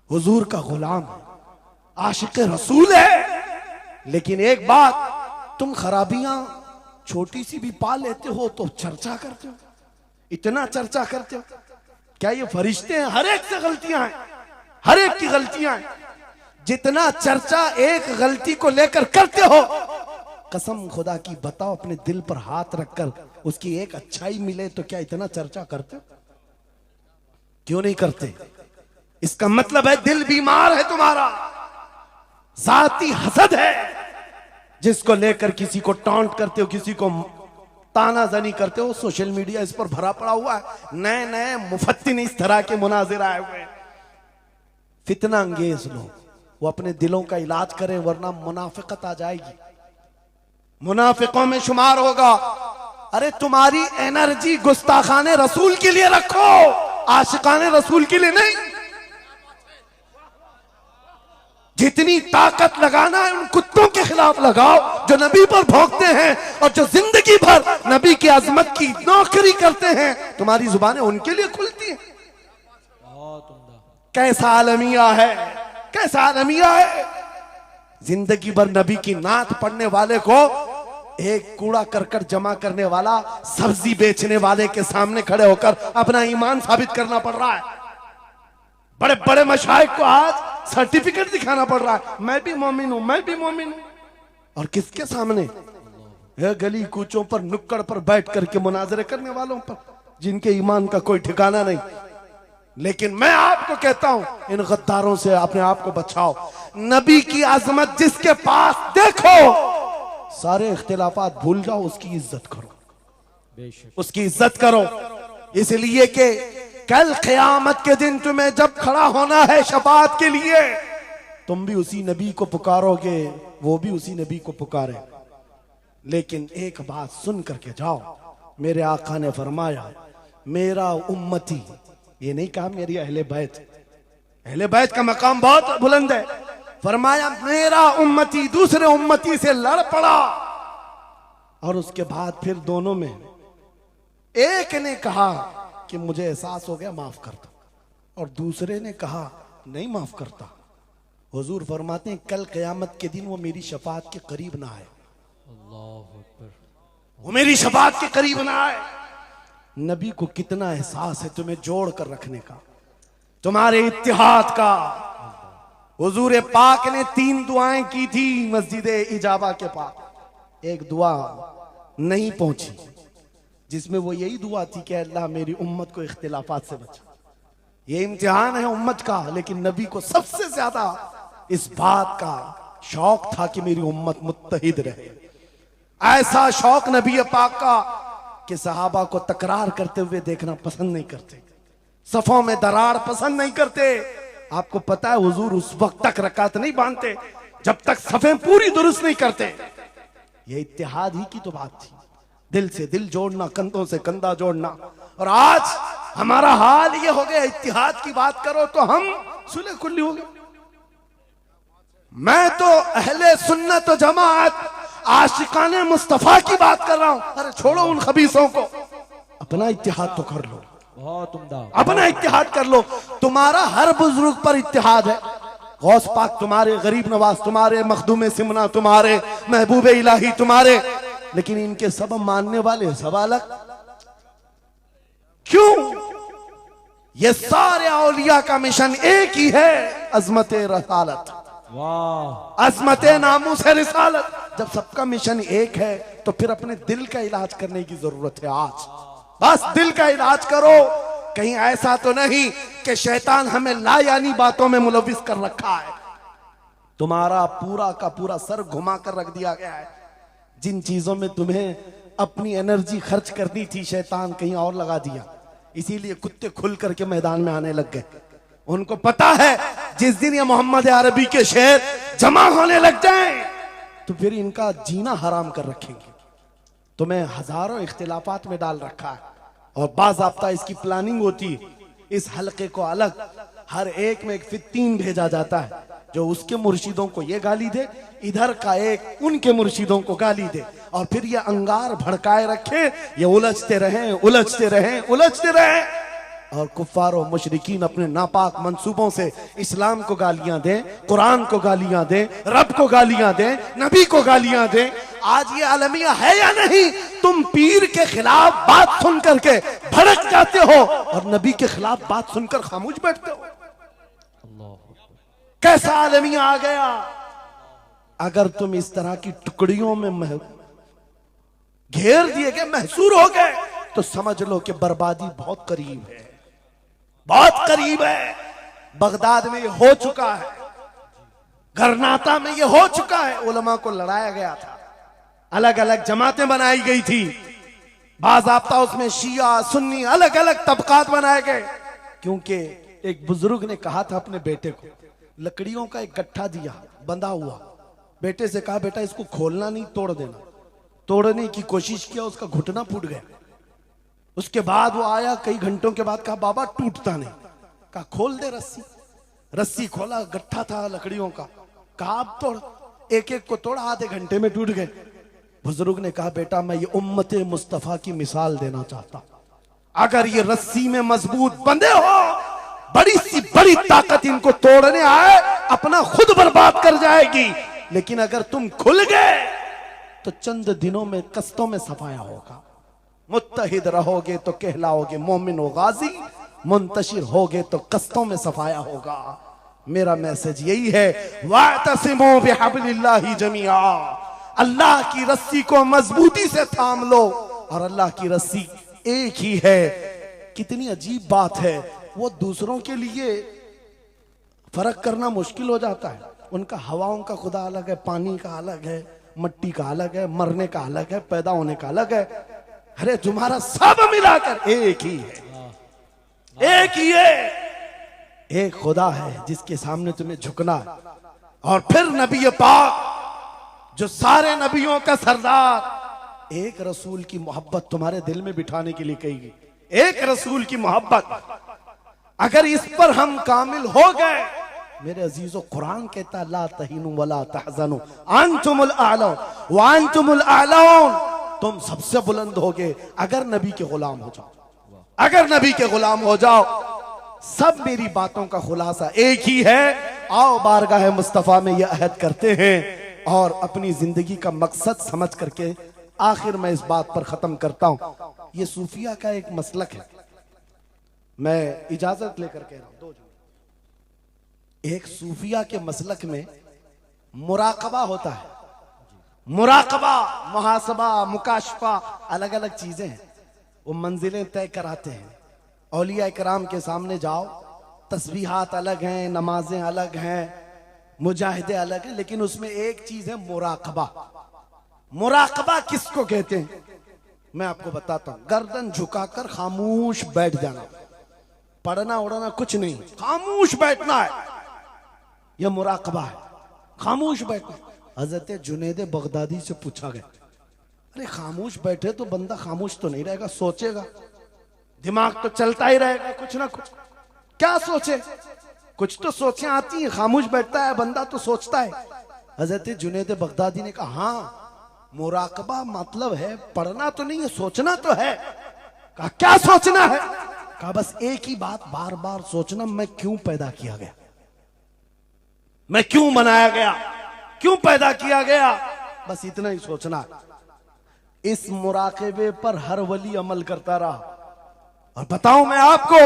हुजूर का गुलाम है, आशिक रसूल है। लेकिन एक बात, तुम खराबियां छोटी सी भी पा लेते हो तो चर्चा करते हो, इतना चर्चा करते हो। क्या ये फरिश्ते हैं? हर एक से गलतियां हैं, हर एक की गलतियां हैं। जितना चर्चा एक गलती को लेकर करते हो, कसम खुदा की बताओ, अपने दिल पर हाथ रखकर उसकी एक अच्छाई मिले तो क्या इतना चर्चा करते हो? क्यों नहीं करते? इसका मतलब है दिल बीमार है तुम्हारा, जाती हसद है, जिसको लेकर किसी को टॉन्ट करते हो, किसी को तानाजनी करते हो। सोशल मीडिया इस पर भरा पड़ा हुआ है, नए नए मुफत्तिन इस तरह के मुनाजिर आए हुए हैं। फितना अंगेज लोग, वो अपने दिलों का इलाज करें, वरना मुनाफिकत आ जाएगी, मुनाफिकों में शुमार होगा। अरे तुम्हारी एनर्जी गुस्ताखाने रसूल के लिए रखो, आशिकाने रसूल के लिए नहीं। जितनी ताकत लगाना है उन कुत्तों के खिलाफ लगाओ जो नबी पर भौंकते हैं और जो जिंदगी भर नबी की अजमत की नौकरी करते हैं। तुम्हारी जुबानें उनके लिए खुलती हैं। कैसा आलमिया है, कैसा आलमिया है। जिंदगी भर नबी की नात पढ़ने वाले को एक कूड़ा करकट जमा करने वाला सब्जी बेचने वाले के सामने खड़े होकर अपना ईमान साबित करना पड़ रहा है। बड़े बड़े मशाइख को आज सर्टिफिकेट दिखाना पड़ रहा है, मैं भी मोमिन हूं, मैं भी मोमिन हूं। और किसके सामने? गली कूचों पर, नुक्कड़ पर बैठ करके मुनाजरे करने वालों पर, जिनके ईमान का कोई ठिकाना नहीं। लेकिन मैं आपको कहता हूं, इन गद्दारों से अपने आप को बचाओ। नबी की आजमत जिसके पास देखो, सारे इख्तिलाफात भूल जाओ, उसकी इज्जत करो, उसकी इज्जत करो। इसलिए कि कल क़यामत के दिन तुम्हें जब खड़ा होना है शफाअत के लिए, तुम भी उसी नबी को पुकारोगे, वो भी उसी नबी को पुकारे। लेकिन एक बात सुन करके जाओ, मेरे आका ने फरमाया मेरा उम्मती, ये नहीं कहा मेरी अहले बैत, अहले बैत का मकाम बहुत बुलंद है। फरमाया मेरा उम्मती दूसरे उम्मती से लड़ पड़ा, और उसके बाद फिर दोनों में एक ने कहा कि मुझे एहसास हो गया, माफ कर दो, और दूसरे ने कहा नहीं माफ करता। हुजूर फरमाते हैं कल क़यामत के दिन वो मेरी शफाअत के करीब ना आए, वो मेरी शफाअत के करीब ना आए। नबी को कितना एहसास है तुम्हें जोड़ कर रखने का, तुम्हारे इत्तिहाद का। हुजूर पाक ने 3 दुआएं की थी मस्जिद इजाबा के पास, एक दुआ नहीं पहुंची, जिसमें वो यही दुआ थी कि अल्लाह मेरी उम्मत को इख्तिलाफात से बचा। ये इम्तिहान है उम्मत का, लेकिन नबी को सबसे ज्यादा इस बात का शौक था कि मेरी उम्मत मुत्तहिद रहे। ऐसा शौक नबी पाक का कि सहाबा को तकरार करते हुए देखना पसंद नहीं करते, सफों में दरार पसंद नहीं करते। आपको पता है हुजूर उस वक्त तक रकात नहीं बांधते जब तक सफें पूरी दुरुस्त नहीं करते। ये इत्तेहाद ही की तो बात थी, दिल से दिल जोड़ना, कंधों से कंधा जोड़ना। और आज हमारा हाल ये हो गया, इत्तेहाद की बात करो तो हम सुलह कुल्ली हो गए। मैं तो अहले सुन्नत व जमात आशिकाने मुस्तफा की बात कर रहा हूं। अरे छोड़ो उन खबीसों को, अपना इत्तेहाद तो कर लो, बहुत उम्दा, अपना इत्तेहाद कर लो। तुम्हारा हर बुजुर्ग पर इत्तेहाद है, गौस पाक तुम्हारे, गरीब नवाज तुम्हारे, मखदूम सिमना तुम्हारे, महबूब इलाही तुम्हारे, लेकिन इनके सब मानने वाले सब अलग। क्यों? ये सारे औलिया का मिशन एक ही है, अजमत रसालत, वाह, अजमत नामूस रिसालत। जब सबका मिशन एक है तो फिर अपने दिल का इलाज करने की जरूरत है। आज बस दिल का इलाज करो। कहीं ऐसा तो नहीं कि शैतान हमें लायानी बातों में मुलविस कर रखा है। तुम्हारा पूरा का पूरा सर घुमा कर रख दिया गया है। जिन चीजों में तुम्हें अपनी एनर्जी खर्च करनी थी, शैतान कहीं और लगा दिया। इसीलिए कुत्ते खुल करके मैदान में आने लग गए। उनको पता है जिस दिन ये मोहम्मद अरबी के शेर जमा होने लग जाएं तो फिर इनका जीना हराम कर रखेंगे। तुम्हें हजारों इख्तिलाफात में डाल रखा है और बाज़ाब्ता इसकी प्लानिंग होती है। इस हलके को अलग हर एक में एक फित्तीन भेजा जाता है जो उसके मुर्शिदों को ये गाली दे, इधर का एक उनके मुर्शिदों को गाली दे, और फिर ये अंगार भड़काए रखे, ये उलझते रहें उलझते रहें उलझते रहें। और कुफ्फार और मुशरिकीन अपने नापाक मंसूबों से इस्लाम को गालियां दें, कुरान को गालियां दें, रब को गालियां दें, नबी को गालियां दें। आज ये आलमिया है या नहीं? तुम पीर के खिलाफ बात सुन करके भड़क जाते हो और नबी के खिलाफ बात सुनकर खामोश बैठते हो। कैसा आलमिया आ गया? अगर तुम इस तरह की टुकड़ियों में घेर दिए गए, महसूर हो गए, तो समझ लो कि बर्बादी बहुत करीब है, बहुत करीब है। बगदाद में ये हो चुका है, गरनाता में ये हो चुका है। उलमा को लड़ाया गया था, अलग अलग जमातें बनाई गई थी, बाज़ाब्ता उसमें शिया सुन्नी अलग अलग तबकात बनाए गए। क्योंकि एक बुजुर्ग ने कहा था अपने बेटे को, लकड़ियों का एक गट्ठा दिया बंधा हुआ, बेटे से कहा बेटा इसको खोलना नहीं, तोड़ देना। तोड़ने की कोशिश किया, उसका घुटना फूट गया। उसके बाद वो आया कई घंटों के बाद, कहा बाबा टूटता नहीं। कहा खोल दे रस्सी। रस्सी खोला, गट्ठा था लकड़ियों का। कहा अब तोड़। एक एक को तोड़ा, आधे घंटे में टूट गए। बुजुर्ग ने कहा बेटा मैं ये उम्मत मुस्तफा की मिसाल देना चाहता, अगर ये रस्सी में मजबूत बंधे हो, बड़ी सी बड़ी ताकत इनको तोड़ने आए अपना खुद बर्बाद कर जाएगी। लेकिन अगर तुम खुल गए तो चंद दिनों में कस्तों में सफाया होगा। मुत्तहिद रहोगे तो कहलाओगे मोमिन व गाजी, मुंतशिर होगे तो कस्तों में सफाया होगा। मेरा मैसेज यही है, वातसिमू बिहब्लिल्लाहि जमीआ, अल्लाह की रस्सी को मजबूती से थाम लो। और अल्लाह की रस्सी एक ही है। कितनी अजीब बात है, वो दूसरों के लिए फर्क करना मुश्किल हो जाता है। उनका हवाओं का खुदा अलग है, पानी का अलग है, मट्टी का अलग है, मरने का अलग है, पैदा होने का अलग है। अरे तुम्हारा सब मिलाकर एक ही है, एक ही है। एक खुदा है जिसके सामने तुम्हें झुकना है। और फिर नबी पाक जो सारे नबियों का सरदार, एक रसूल की मोहब्बत तुम्हारे दिल में बिठाने के लिए कही, एक रसूल की मोहब्बत। अगर इस पर हम कामिल हो गए, मेरे अजीजों, कुरान कहता ला तहीनु वला तहज़नु अंतुमुल आलौन व अंतुमुल आलौन, तुम सबसे बुलंद होगे अगर नबी के गुलाम हो जाओ, अगर नबी के गुलाम हो जाओ। सब मेरी बातों का खुलासा एक ही है। आओ बारगाह मुस्तफा में यह अहद करते हैं और अपनी जिंदगी का मकसद समझ करके आखिर में इस बात पर खत्म करता हूं। यह सूफिया का एक मसलक है, मैं इजाजत लेकर कह रहा हूं। दो एक सूफिया के मसलक में मुराकबा होता है। मुराकबा, मुहासबा, मुकाशफा अलग अलग चीजें हैं। वो मंजिलें तय कराते हैं। औलिया इकराम के सामने जाओ, तस्बीहात अलग हैं, नमाजें अलग हैं, मुजाहिदे अलग हैं, लेकिन उसमें एक चीज है मुराकबा। मुराकबा किसको कहते हैं? मैं आपको बताता हूं। गर्दन झुकाकर खामोश बैठ जाना, पढ़ना उड़ना कुछ नहीं, खामोश बैठना है, यह मुराकबा है। खामोश बैठना। हजरत जुनैद बगदादी से पूछा गया, अरे खामोश बैठे तो बंदा खामोश तो नहीं रहेगा, सोचेगा, दिमाग तो चलता ही रहेगा कुछ ना कुछ। क्या सोचे? कुछ तो सोचें आती है। खामोश बैठता है बंदा तो सोचता है। हजरत जुनैद बगदादी ने कहा, हाँ मुराकबा मतलब है पढ़ना तो नहीं है, सोचना तो है। कहा क्या सोचना है? कहा बस एक ही बात बार बार सोचना, मैं क्यों पैदा किया गया, मैं क्यों बनाया गया, क्यों पैदा किया गया, बस इतना ही सोचना है। इस मुराकबे पर हर वली अमल करता रहा। और बताऊं मैं आपको,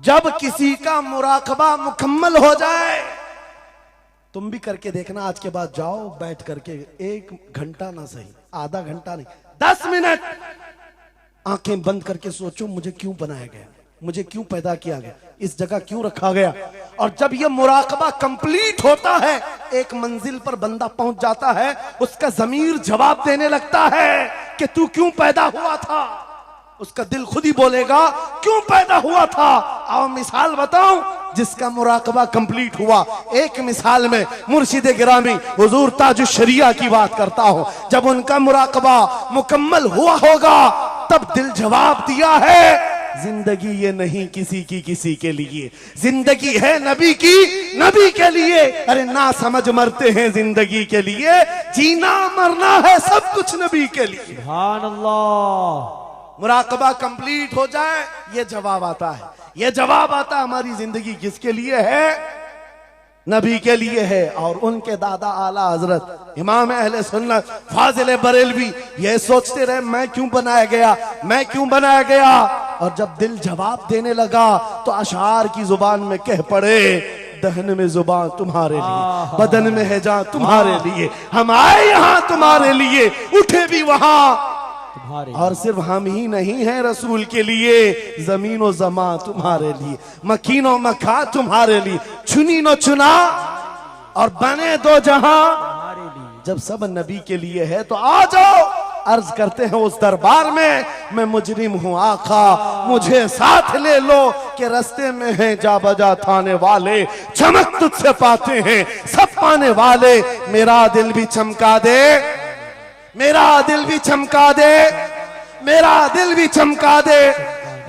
जब किसी का मुराकबा मुकम्मल हो जाए, तुम भी करके देखना, आज के बाद जाओ बैठ करके 1 घंटा ना सही, आधा घंटा नहीं, 10 मिनट आंखें बंद करके सोचो, मुझे क्यों बनाया गया, मुझे क्यों पैदा किया गया, इस जगह क्यों रखा गया। और जब यह मुराकबा कंप्लीट होता है, एक मंजिल पर बंदा पहुंच जाता है, उसका ज़मीर जवाब देने लगता है कि तू क्यों पैदा हुआ था। उसका दिल खुद ही बोलेगा क्यों पैदा हुआ था। आओ मिसाल बताऊं जिसका मुराकबा कंप्लीट हुआ। एक मिसाल में मुर्शिद गिरामी हुजूर ताजुश शरिया की बात करता हूं। जब उनका मुराकबा मुकम्मल हुआ होगा, तब दिल जवाब दिया है, जिंदगी ये नहीं किसी की किसी के लिए, जिंदगी है नबी की नबी के लिए। अरे ना समझ मरते हैं जिंदगी के लिए, जीना मरना है सब कुछ नबी के लिए। सुभान अल्लाह। मुराकबा कंप्लीट हो जाए, ये जवाब आता है, ये जवाब आता हमारी जिंदगी किसके लिए है, नबी के लिए है। और उनके दादा आला हजरत इमाम अहले सुन्नत फाजिल बरेलवी ये सोचते रहे, मैं क्यों बनाया गया, मैं क्यों बनाया गया। और जब दिल जवाब देने लगा तो अशार की जुबान में कह पड़े, दहन में जुबान तुम्हारे लिए, बदन में है जान तुम्हारे लिए, हम आए यहां तुम्हारे लिए, उठे भी वहां। और सिर्फ हम ही नहीं हैं रसूल के लिए, जमीन और जमा तुम्हारे लिए, मकीन और मखा तुम्हारे लिए, चुनी नो चुना और बने दो जहां। जब सब नबी के लिए है तो आ जाओ, अर्ज करते हैं उस दरबार में, मैं मुजरिम हूं आका मुझे साथ ले लो, कि रास्ते में है जा बजा थाने वाले, चमक तुझसे पाते हैं सब पाने वाले। मेरा दिल भी चमका दे, मेरा दिल भी चमका दे, मेरा दिल भी चमका दे,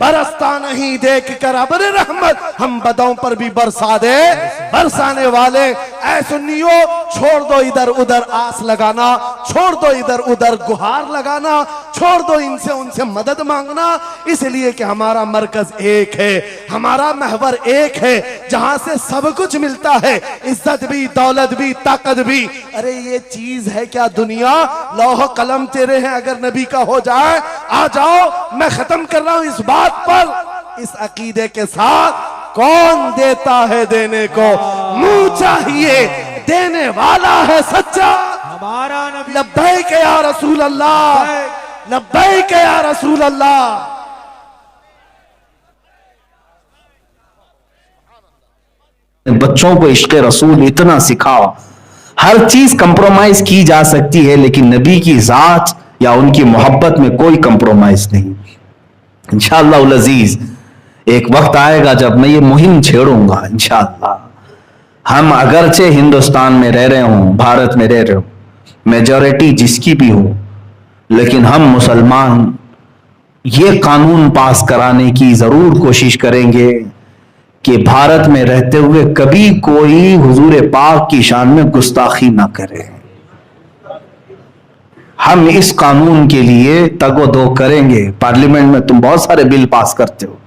बरसता नहीं देख कर अब्र रहमत, हम बदों पर भी बरसा दे बरसाने वाले। ऐ सुन्नियो छोड़ दो इधर उधर आस लगाना, छोड़ दो इधर उधर गुहार लगाना, छोड़ दो इनसे उनसे मदद मांगना, इसलिए कि हमारा मरकज एक है, हमारा महवर एक है, जहां से सब कुछ मिलता है, इज्जत भी, दौलत भी, ताकत भी। अरे ये चीज है क्या दुनिया, लौह कलम तेरे हैं, अगर नबी का हो जाए आ जाओ। मैं खत्म कर रहा हूं इस बात पर, इस अकीदे के साथ, कौन देता है देने को, मुंह चाहिए देने वाला है सच्चा, हमारा नबी। लब्बैक या रसूल अल्लाह, लब्बैक या रसूल अल्लाह। बच्चों को इश्क रसूल इतना सिखाओ, हर चीज कंप्रोमाइज की जा सकती है, लेकिन नबी की जात या उनकी मोहब्बत में कोई कंप्रोमाइज नहीं। इंशाअल्लाह उल अजीज एक वक्त आएगा जब मैं ये मुहिम छेड़ूंगा इंशाअल्लाह। हम अगरचे हिंदुस्तान में रह रहे हों, भारत में रह रहे हो, मेजॉरिटी जिसकी भी हो, लेकिन हम मुसलमान ये कानून पास कराने की जरूर कोशिश करेंगे कि भारत में रहते हुए कभी कोई हुजूर पाक की शान में गुस्ताखी ना करे। हम इस कानून के लिए तगोदो करेंगे। पार्लियामेंट में तुम बहुत सारे बिल पास करते हो,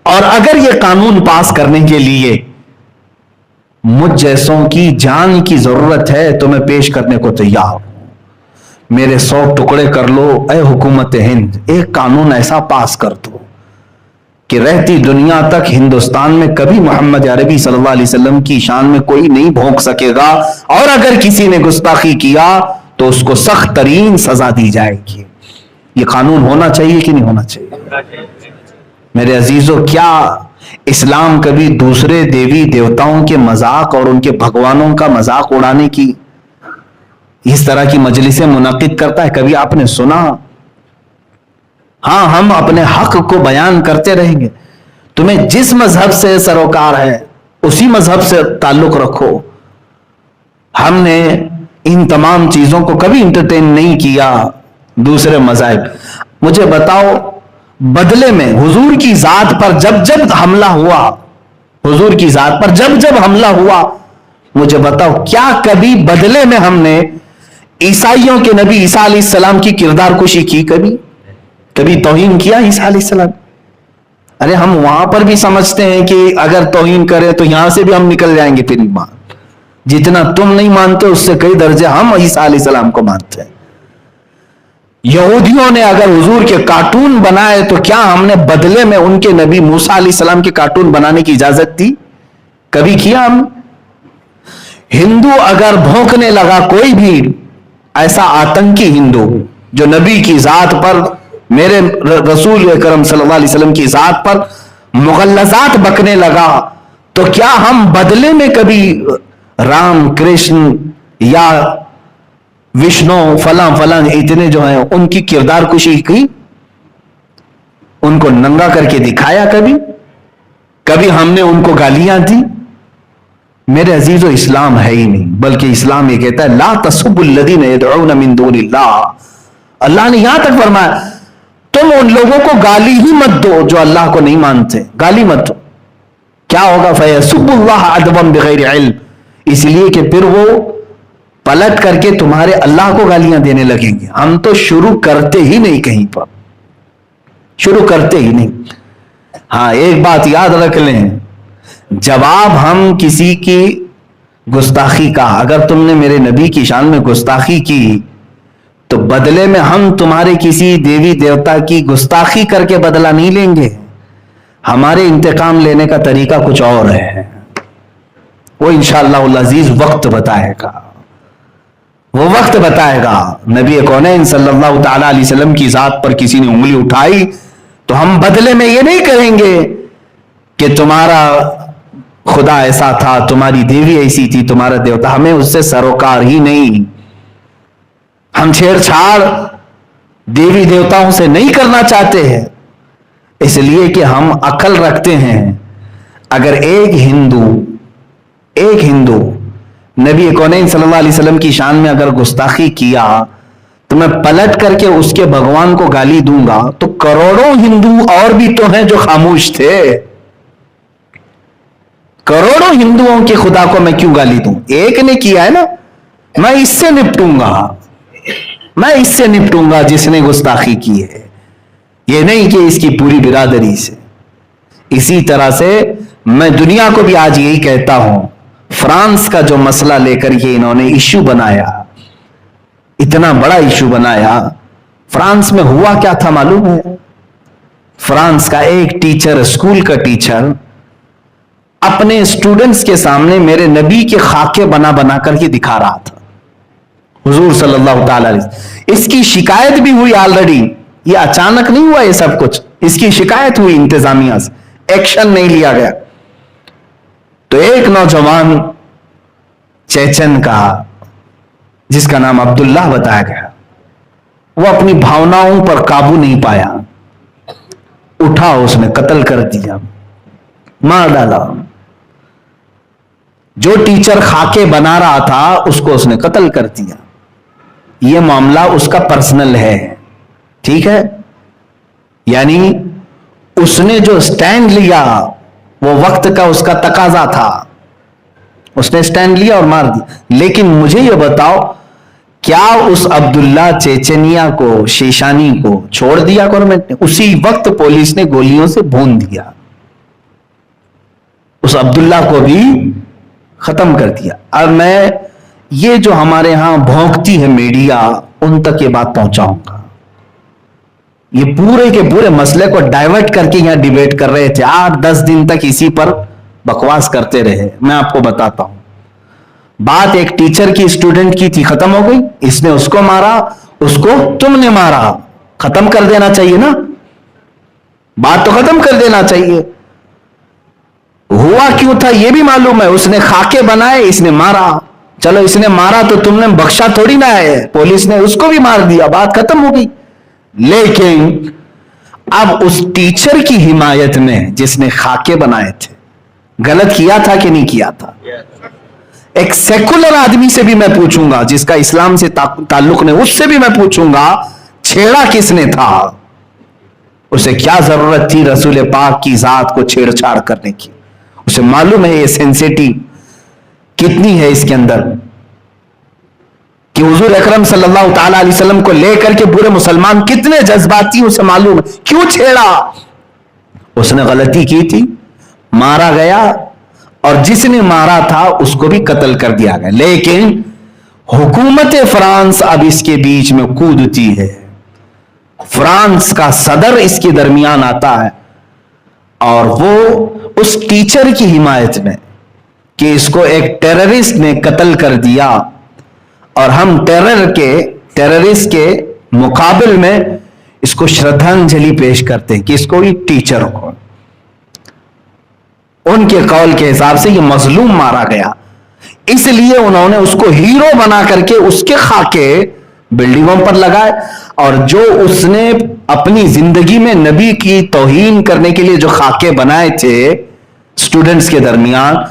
और अगर ये कानून पास करने के लिए मुझ जैसों की जान की जरूरत है तो मैं पेश करने को तैयार हूं। मेरे 100 टुकड़े कर लो ए हुकूमत हिंद, एक कानून ऐसा पास कर दो कि रहती दुनिया तक हिंदुस्तान में कभी मोहम्मद अरबी सल्लल्लाहु अलैहि वसल्लम की शान में कोई नहीं भोंक सकेगा, और अगर किसी ने गुस्ताखी किया तो उसको सख्त तरीन सजा दी जाएगी। ये कानून होना चाहिए कि नहीं होना चाहिए? मेरे अजीजों, क्या इस्लाम कभी दूसरे देवी देवताओं के मजाक और उनके भगवानों का मजाक उड़ाने की इस तरह की मजलिसें मुनक्किद करता है? कभी आपने सुना? हाँ, हम अपने हक को बयान करते रहेंगे। तुम्हें जिस मजहब से सरोकार है उसी मजहब से ताल्लुक रखो। हमने इन तमाम चीजों को कभी इंटरटेन नहीं किया दूसरे मजहब। मुझे बताओ, बदले में हुजूर की जात पर जब जब हमला हुआ, हुजूर की जात पर जब जब हमला हुआ, मुझे बताओ क्या कभी बदले में हमने ईसाइयों के नबी ईसा अलैहिस्सलाम की किरदार कुशी की? कभी तौहीन किया ईसा अलैहिस्सलाम? अरे हम वहां पर भी समझते हैं कि अगर तौहीन करें तो यहां से भी हम निकल जाएंगे फिर ईमान। जितना तुम नहीं मानते उससे कई दर्जे हम ईसा अलैहिस्सलाम को मानते हैं। यहूदियों ने अगर हुजूर के कार्टून बनाए तो क्या हमने बदले में उनके नबी मूसा अलैहिस्सलाम के कार्टून बनाने की इजाजत दी? कभी किया हम? हिंदू अगर भौंकने लगा, कोई भी ऐसा आतंकी हिंदू जो नबी की जात पर, मेरे रसूल अकरम सल्लल्लाहु अलैहि वसल्लम की जात पर मुगल्लजात बकने लगा, तो क्या हम बदले में कभी राम कृष्ण या विष्णु फला फला इतने जो हैं उनकी किरदार कुशी की? उनको नंगा करके दिखाया? कभी हमने उनको गालियां दी? मेरे अजीजों, इस्लाम है ही नहीं, बल्कि इस्लाम ये कहता है ला तसुब्बुल्लज़ीना यदऊना मिन दूनिल्लाह। अल्लाह ने यहां तक फरमाया तुम उन लोगों को गाली ही मत दो जो अल्लाह को नहीं मानते, गाली मत दो। क्या होगा? फयसुब्बुल्लाह अदवन बिगैर इल्म, इसलिए कि फिर वो पलट करके तुम्हारे अल्लाह को गालियां देने लगेंगे। हम तो शुरू करते ही नहीं, कहीं पर शुरू करते ही नहीं। हाँ, एक बात याद रख लें, जवाब हम किसी की गुस्ताखी का, अगर तुमने मेरे नबी की शान में गुस्ताखी की तो बदले में हम तुम्हारे किसी देवी देवता की गुस्ताखी करके बदला नहीं लेंगे। हमारे इंतकाम लेने का तरीका कुछ और है, वो इंशाअल्लाह अज़ीज वक्त बताएगा, वो वक्त बताएगा। नबी कौनैन सल्लल्लाहु तआला अलैहि वसल्लम की जात पर किसी ने उंगली उठाई तो हम बदले में ये नहीं करेंगे कि तुम्हारा खुदा ऐसा था, तुम्हारी देवी ऐसी थी, तुम्हारा देवता, हमें उससे सरोकार ही नहीं। हम छेड़छाड़ देवी देवताओं से नहीं करना चाहते हैं, इसलिए कि हम अकल रखते हैं। अगर एक हिंदू नबी कौनैन सल्लल्लाहु अलैहि वसल्लम की शान में अगर गुस्ताखी किया तो मैं पलट करके उसके भगवान को गाली दूंगा, तो करोड़ों हिंदू और भी तो हैं जो खामोश थे। करोड़ों हिंदुओं के खुदा को मैं क्यों गाली दूं? एक ने किया है ना, मैं इससे निपटूंगा जिसने गुस्ताखी की है, ये नहीं कि इसकी पूरी बिरादरी से। इसी तरह से मैं दुनिया को भी आज यही कहता हूं, फ्रांस का जो मसला लेकर के इन्होंने इश्यू बनाया, इतना बड़ा इश्यू बनाया, फ्रांस में हुआ क्या था मालूम है? फ्रांस का एक टीचर, स्कूल का टीचर, अपने स्टूडेंट्स के सामने मेरे नबी के खाके बना बना करके दिखा रहा था, हुजूर सल्लल्लाहु तआला अलैहि। इसकी शिकायत भी हुई ऑलरेडी, ये अचानक नहीं हुआ ये सब कुछ, इसकी शिकायत हुई इंतजामिया से, एक्शन नहीं लिया गया। तो एक नौजवान चेचन का, जिसका नाम अब्दुल्लाह बताया गया, वो अपनी भावनाओं पर काबू नहीं पाया, उठा, उसने कत्ल कर दिया, मार डाला। जो टीचर खाके बना रहा था उसको उसने कत्ल कर दिया। यह मामला उसका पर्सनल है, ठीक है? यानी उसने जो स्टैंड लिया वो वक्त का उसका तकाजा था, उसने स्टैंड लिया और मार दिया। लेकिन मुझे यह बताओ, क्या उस अब्दुल्ला चेचनिया को, शेशानी को छोड़ दिया गवर्नमेंट ने? उसी वक्त पुलिस ने गोलियों से भून दिया, उस अब्दुल्ला को भी खत्म कर दिया। अब मैं ये जो हमारे यहां भौंकती है मीडिया, उन तक ये बात पहुंचाऊंगा। ये पूरे के पूरे मसले को डाइवर्ट करके यहां डिबेट कर रहे थे, 8-10 दिन तक इसी पर बकवास करते रहे। मैं आपको बताता हूं, बात एक टीचर की स्टूडेंट की थी, खत्म हो गई। इसने उसको मारा, उसको तुमने मारा, खत्म कर देना चाहिए ना, बात तो खत्म कर देना चाहिए। हुआ क्यों था यह भी मालूम है, उसने खाके बनाए, इसने मारा। चलो इसने मारा तो तुमने बख्शा थोड़ी ना है, पुलिस ने उसको भी मार दिया, बात खत्म हो गई। लेकिन अब उस टीचर की हिमायत में जिसने खाके बनाए थे, गलत किया था कि नहीं किया था? एक सेकुलर आदमी से भी मैं पूछूंगा, जिसका इस्लाम से ताल्लुक नहीं, उससे भी मैं पूछूंगा छेड़ा किसने था? उसे क्या जरूरत थी रसूल पाक की जात को छेड़छाड़ करने की? उसे मालूम है ये सेंसिटिव कितनी है इसके अंदर, कि हुजूर अकरम सल्लल्लाहु ताला अलैहि वसल्लम को लेकर के पूरे मुसलमान कितने जज्बाती, उसे मालूम है। क्यों छेड़ा? उसने गलती की थी, मारा गया, और जिसने मारा था उसको भी कत्ल कर दिया गया। लेकिन हुकूमत फ्रांस अब इसके बीच में कूदती है, फ्रांस का सदर इसके दरमियान आता है, और वो उस टीचर की हिमायत में कि इसको एक टेररिस्ट ने कत्ल कर दिया, और हम टेररिस्ट के मुकाबले में इसको श्रद्धांजलि पेश करते हैं कि इसको भी टीचर हो। उनके कौल के हिसाब से ये मजलूम मारा गया, इसलिए उन्होंने उसको हीरो बना करके उसके खाके बिल्डिंगों पर लगाए, और जो उसने अपनी जिंदगी में नबी की तौहीन करने के लिए जो खाके बनाए थे स्टूडेंट्स के दरमियान,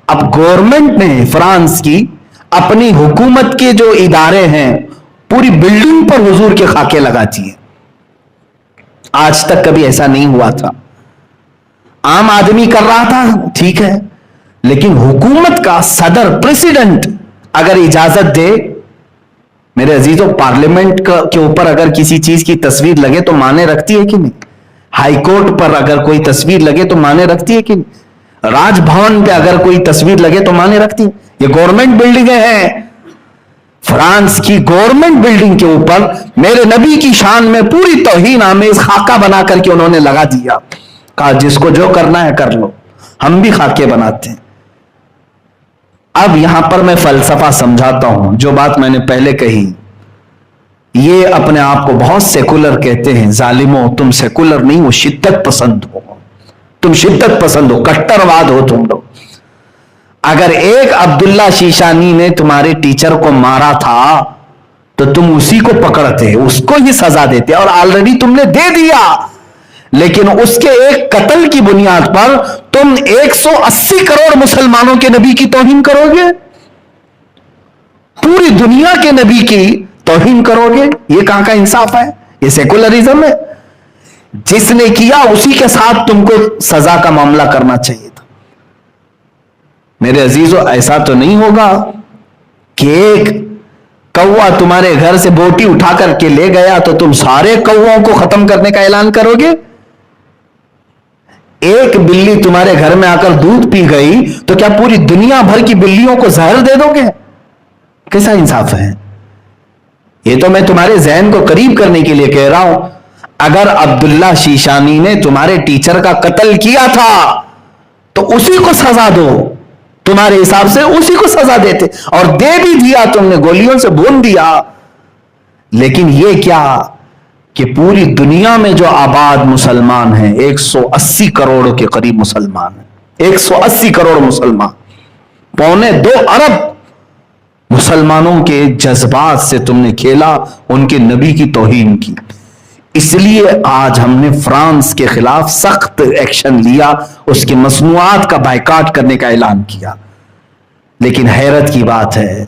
अब गवर्नमेंट ने फ्रांस की अपनी हुकूमत के जो इदारे हैं पूरी बिल्डिंग पर हुजूर के खाके लगाती है। आज तक कभी ऐसा नहीं हुआ था। आम आदमी कर रहा था, ठीक है, लेकिन हुकूमत का सदर, प्रेसिडेंट अगर इजाजत दे, मेरे अजीजों, पार्लियामेंट के ऊपर अगर किसी चीज की तस्वीर लगे तो माने रखती है कि नहीं? हाई कोर्ट पर अगर कोई तस्वीर लगे तो माने रखती है कि नहीं? राजभवन पे अगर कोई तस्वीर लगे तो माने रखती है? ये गवर्नमेंट बिल्डिंगें हैं। फ्रांस की गवर्नमेंट बिल्डिंग के ऊपर मेरे नबी की शान में पूरी तौहीन आमेज खाका बना करके उन्होंने लगा दिया, कहा जिसको जो करना है कर लो, हम भी खाके बनाते हैं। अब यहां पर मैं फलसफा समझाता हूं, जो बात मैंने पहले कही, ये अपने आप को बहुत सेकुलर कहते हैं। जालिमो, तुम सेकुलर नहीं हो, शिद्दत पसंद हो, तुम शिद्दत पसंद हो, कट्टरवाद हो तुम लोग। अगर एक अब्दुल्ला शीशानी ने तुम्हारे टीचर को मारा था तो तुम उसी को पकड़ते, उसको ही सजा देते, और ऑलरेडी तुमने दे दिया, लेकिन उसके एक कत्ल की बुनियाद पर तुम 180 करोड़ मुसलमानों के नबी की तौहीन करोगे, पूरी दुनिया के नबी की तौहीन करोगे? ये कहां का इंसाफ है? ये सेकुलरिज्म है। जिसने किया उसी के साथ तुमको सजा का मामला करना चाहिए था। मेरे अजीजों, ऐसा तो नहीं होगा कि एक कौवा तुम्हारे घर से बोटी उठा करके ले गया तो तुम सारे कौवों को खत्म करने का ऐलान करोगे? एक बिल्ली तुम्हारे घर में आकर दूध पी गई तो क्या पूरी दुनिया भर की बिल्लियों को जहर दे दोगे? कैसा इंसाफ है? ये तो मैं तुम्हारे जहन को करीब करने के लिए कह रहा हूं। अगर अब्दुल्ला शीशानी ने तुम्हारे टीचर का कत्ल किया था तो उसी को सजा दो, तुम्हारे हिसाब से उसी को सजा देते, और दे भी दिया तुमने, गोलियों से भून दिया। लेकिन ये क्या कि पूरी दुनिया में जो आबाद मुसलमान हैं, 180 करोड़ के करीब मुसलमान हैं, 180 करोड़ मुसलमान, 2.25 अरब मुसलमानों के जज्बात से तुमने खेला, उनके नबी की तौहीन की। इसलिए आज हमने फ्रांस के खिलाफ सख्त एक्शन लिया, उसकी मसनूआत का बायकाट करने का ऐलान किया। लेकिन हैरत की बात है,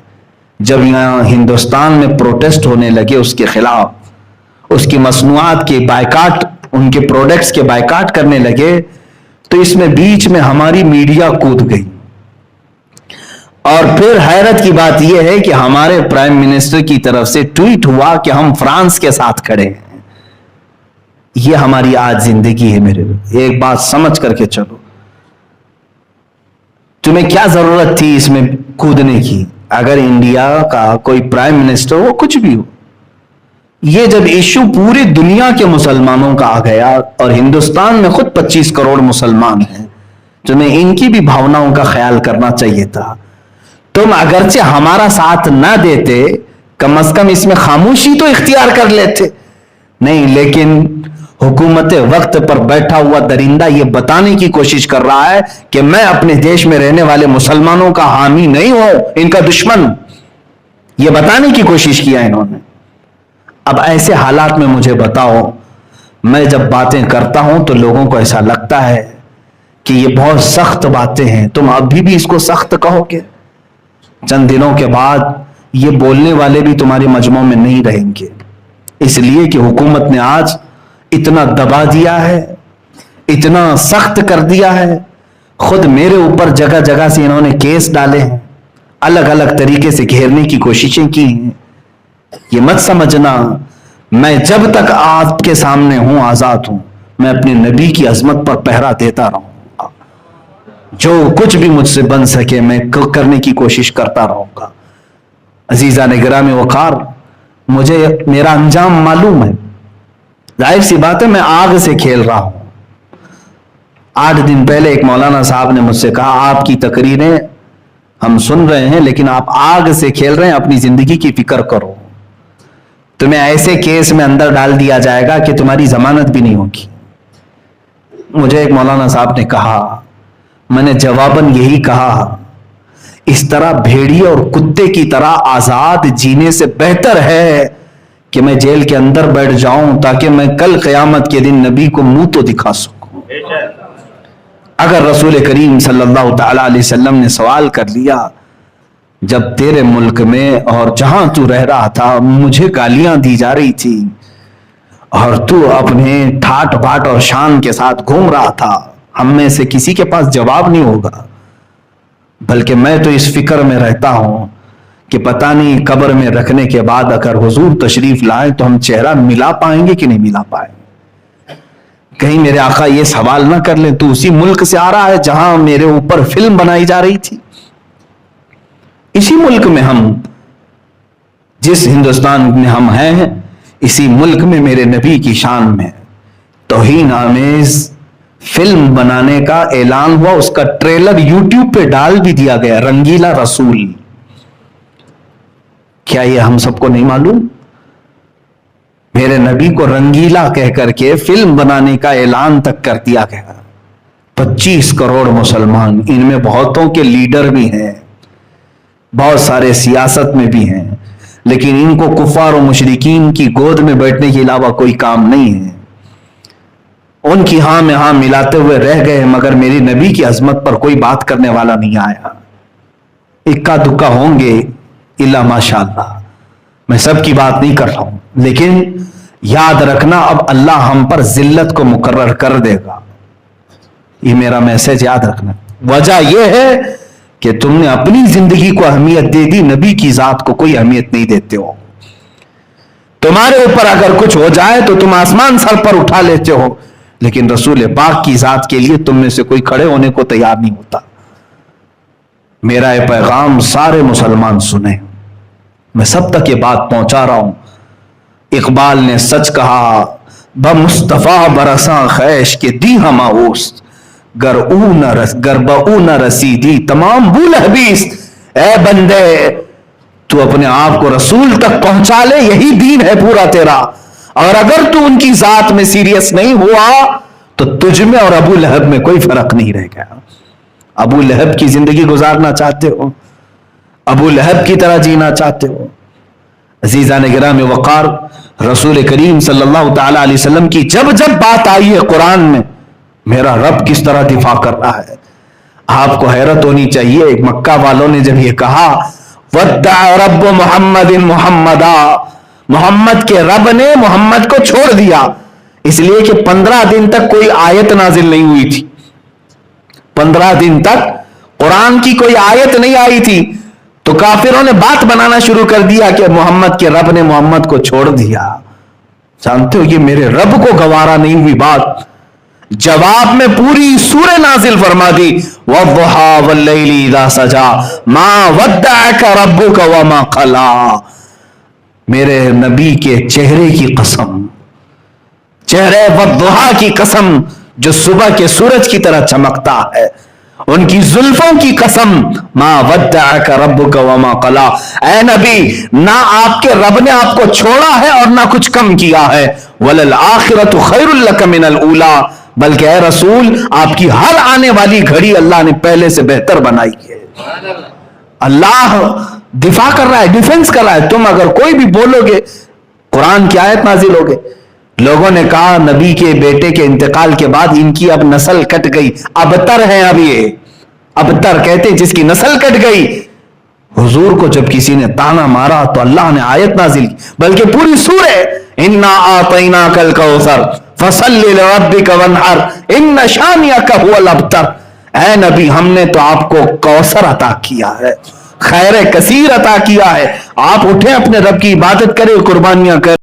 जब यहां हिंदुस्तान में प्रोटेस्ट होने लगे उसके खिलाफ, उसकी मसनूआत के बायकाट, उनके प्रोडक्ट्स के बायकाट करने लगे, तो इसमें बीच में हमारी मीडिया कूद गई। और फिर हैरत की बात यह है कि हमारे प्राइम मिनिस्टर की तरफ से ट्वीट हुआ कि हम फ्रांस के साथ खड़े हैं। यह हमारी आज जिंदगी है। मेरे एक बात समझ करके चलो, तुम्हें क्या जरूरत थी इसमें कूदने की? अगर इंडिया का कोई प्राइम मिनिस्टर हो, कुछ भी हो, यह जब इश्यू पूरी दुनिया के मुसलमानों का आ गया, और हिंदुस्तान में खुद 25 करोड़ मुसलमान हैं, तुम्हें इनकी भी भावनाओं का ख्याल करना चाहिए था। तुम अगरचे हमारा साथ ना देते, कम से कम इसमें खामोशी तो इख्तियार कर लेते। नहीं, लेकिन हुकूमत वक्त पर बैठा हुआ दरिंदा ये बताने की कोशिश कर रहा है कि मैं अपने देश में रहने वाले मुसलमानों का हामी नहीं हूं, इनका दुश्मन। ये बताने की कोशिश किया इन्होंने। अब ऐसे हालात में मुझे बताओ, मैं जब बातें करता हूं तो लोगों को ऐसा लगता है कि ये बहुत सख्त बातें हैं, तुम अभी भी इसको सख्त कहोगे? चंद दिनों के बाद ये बोलने वाले भी तुम्हारे मजमों में नहीं रहेंगे, इसलिए कि हुकूमत ने आज इतना दबा दिया है, इतना सख्त कर दिया है। खुद मेरे ऊपर जगह जगह से इन्होंने केस डाले हैं, अलग अलग तरीके से घेरने की कोशिशें की हैं। ये मत समझना मैं जब तक आपके सामने हूं, आजाद हूं, मैं अपने नबी की अजमत पर पहरा देता रहूंगा। जो कुछ भी मुझसे बन सके मैं करने की कोशिश करता रहूंगा। अजीजा ने गिरामी वकार, मुझे मेरा अंजाम मालूम है, जाहिर सी बात है मैं आग से खेल रहा हूं। 8 दिन पहले एक मौलाना साहब ने मुझसे कहा, आपकी तकरीरें हम सुन रहे हैं लेकिन आप आग से खेल रहे हैं, अपनी जिंदगी की फिक्र करो। तुम्हें ऐसे केस में अंदर डाल दिया जाएगा कि तुम्हारी जमानत भी नहीं होगी। मुझे एक मौलाना साहब ने कहा, मैंने जवाबन यही कहा, इस तरह भेड़िए और कुत्ते की तरह आजाद जीने से बेहतर है कि मैं जेल के अंदर बैठ जाऊं ताकि मैं कल क़यामत के दिन नबी को मुंह तो दिखा सकूं। अगर रसूल करीम सल्लल्लाहु तआला अलैहि वसल्लम ने सवाल कर लिया, जब तेरे मुल्क में और जहां तू रह रहा था मुझे गालियां दी जा रही थी और तू अपने ठाट बाट और शान के साथ घूम रहा था, हम में से किसी के पास जवाब नहीं होगा, बल्कि मैं तो इस फिक्र में रहता हूं कि पता नहीं कब्र में रखने के बाद अगर हुजूर तशरीफ लाए तो हम चेहरा मिला पाएंगे कि नहीं मिला पाएंगे। कहीं मेरे आका ये सवाल ना कर ले, तू उसी मुल्क से आ रहा है जहां मेरे ऊपर फिल्म बनाई जा रही थी। इसी मुल्क में हम, जिस हिंदुस्तान में हम हैं, इसी मुल्क में मेरे नबी की शान में तौहीन आमेज फिल्म बनाने का ऐलान हुआ, उसका ट्रेलर यूट्यूब पे डाल भी दिया गया, रंगीला रसूल। क्या ये हम सबको नहीं मालूम? मेरे नबी को रंगीला कह करके फिल्म बनाने का ऐलान तक कर दिया गया। 25 करोड़ मुसलमान, इनमें बहुतों के लीडर भी हैं, बहुत सारे सियासत में भी हैं, लेकिन इनको कुफार और मुशरिकीन की गोद में बैठने के अलावा कोई काम नहीं है। उनकी हां में हां मिलाते हुए रह गए, मगर मेरी नबी की अजमत पर कोई बात करने वाला नहीं आया। इक्का दुक्का होंगे, इल्ला माशाअल्लाह, मैं सबकी बात नहीं कर रहा हूं, लेकिन याद रखना अब अल्लाह हम पर जिल्लत को मुकर्रर कर देगा। ये मेरा मैसेज याद रखना। वजह यह है कि तुमने अपनी जिंदगी को अहमियत दे दी, नबी की जात को कोई अहमियत नहीं देते हो। तुम्हारे ऊपर अगर कुछ हो जाए तो तुम आसमान सर पर उठा लेते हो, लेकिन रसूल पाक की जात के लिए तुम में से कोई खड़े होने को तैयार नहीं होता। मेरा ये पैगाम सारे मुसलमान सुने, मैं सब तक ये बात पहुंचा रहा हूं। इकबाल ने सच कहा, ब मुस्तफा बरसा खैश के दी हमाऊस, गर बऊ न रसीदी तमाम बुल हबीस। ए बंदे, तू अपने आप को रसूल तक पहुंचा ले, यही दीन है पूरा तेरा। और अगर तू उनकी जात में सीरियस नहीं हुआ तो तुझ में और अबू लहब में कोई फर्क नहीं रह गया। अबू लहब की जिंदगी गुजारना चाहते हो, अबू लहब की तरह जीना चाहते हो? अजीजा ने गिरामी वकार, रसूल करीम सल्लल्लाहु तआला अलैहि वसल्लम की जब जब बात आई है कुरान में, मेरा रब किस तरह दिफा कर रहा है, आपको हैरत होनी चाहिए। मक्का वालों ने जब ये कहा, वद्दा रब्बु मुहम्मदिन मुहम्मदा, मोहम्मद के रब ने मोहम्मद को छोड़ दिया, इसलिए कि 15 दिन तक कोई आयत नाजिल नहीं हुई थी। 15 दिन तक कुरान की कोई आयत नहीं आई थी, तो काफिरों ने बात बनाना शुरू कर दिया कि मोहम्मद के रब ने मोहम्मद को छोड़ दिया। जानते हो, ये मेरे रब को गवारा नहीं हुई बात। जवाब में पूरी सूरह नाजिल फरमा दी, वद्दुहा वल्लैली इज़ा सजा मा वद्दअका रब्बुका वमा क़ला। मेरे नबी के चेहरे की कसम, चेहरे वद्दुहा की कसम जो सुबह के सूरज की तरह चमकता है, उनकी जुल्फों की कसम, मा वद्दअका रब्बुका वमा क़ला। ऐ नबी, ना आपके रब ने आपको छोड़ा है और ना कुछ कम किया है। वलल आखिरतु खैरुल लक मिनल ऊला, बल्कि ए रसूल आपकी हर आने वाली घड़ी अल्लाह ने पहले से बेहतर बनाई है। अल्लाह दिफा कर रहा है, डिफेंस कर रहा है। तुम अगर कोई भी बोलोगे, कुरान की आयत नाजिल हो गई, लोगों ने कहा नबी के बेटे के इंतकाल के बाद इनकी अब नस्ल कट गई, अबतर है अब ये, अबतर कहते जिसकी नस्ल कट गई। हुजूर को जब किसी ने ताना मारा तो अल्लाह ने आयत नाजिल की, बल्कि पूरी सूरह, इन्ना आतैना कल कौसर फसल्लि लिरब्बिका वन्हर इन्न शानियका हुवल अबतर। ऐ नबी, हमने तो आपको कौसर अता किया है, खैर कसीर अता किया है, आप उठे अपने रब की इबादत करें, कुर्बानियां करें।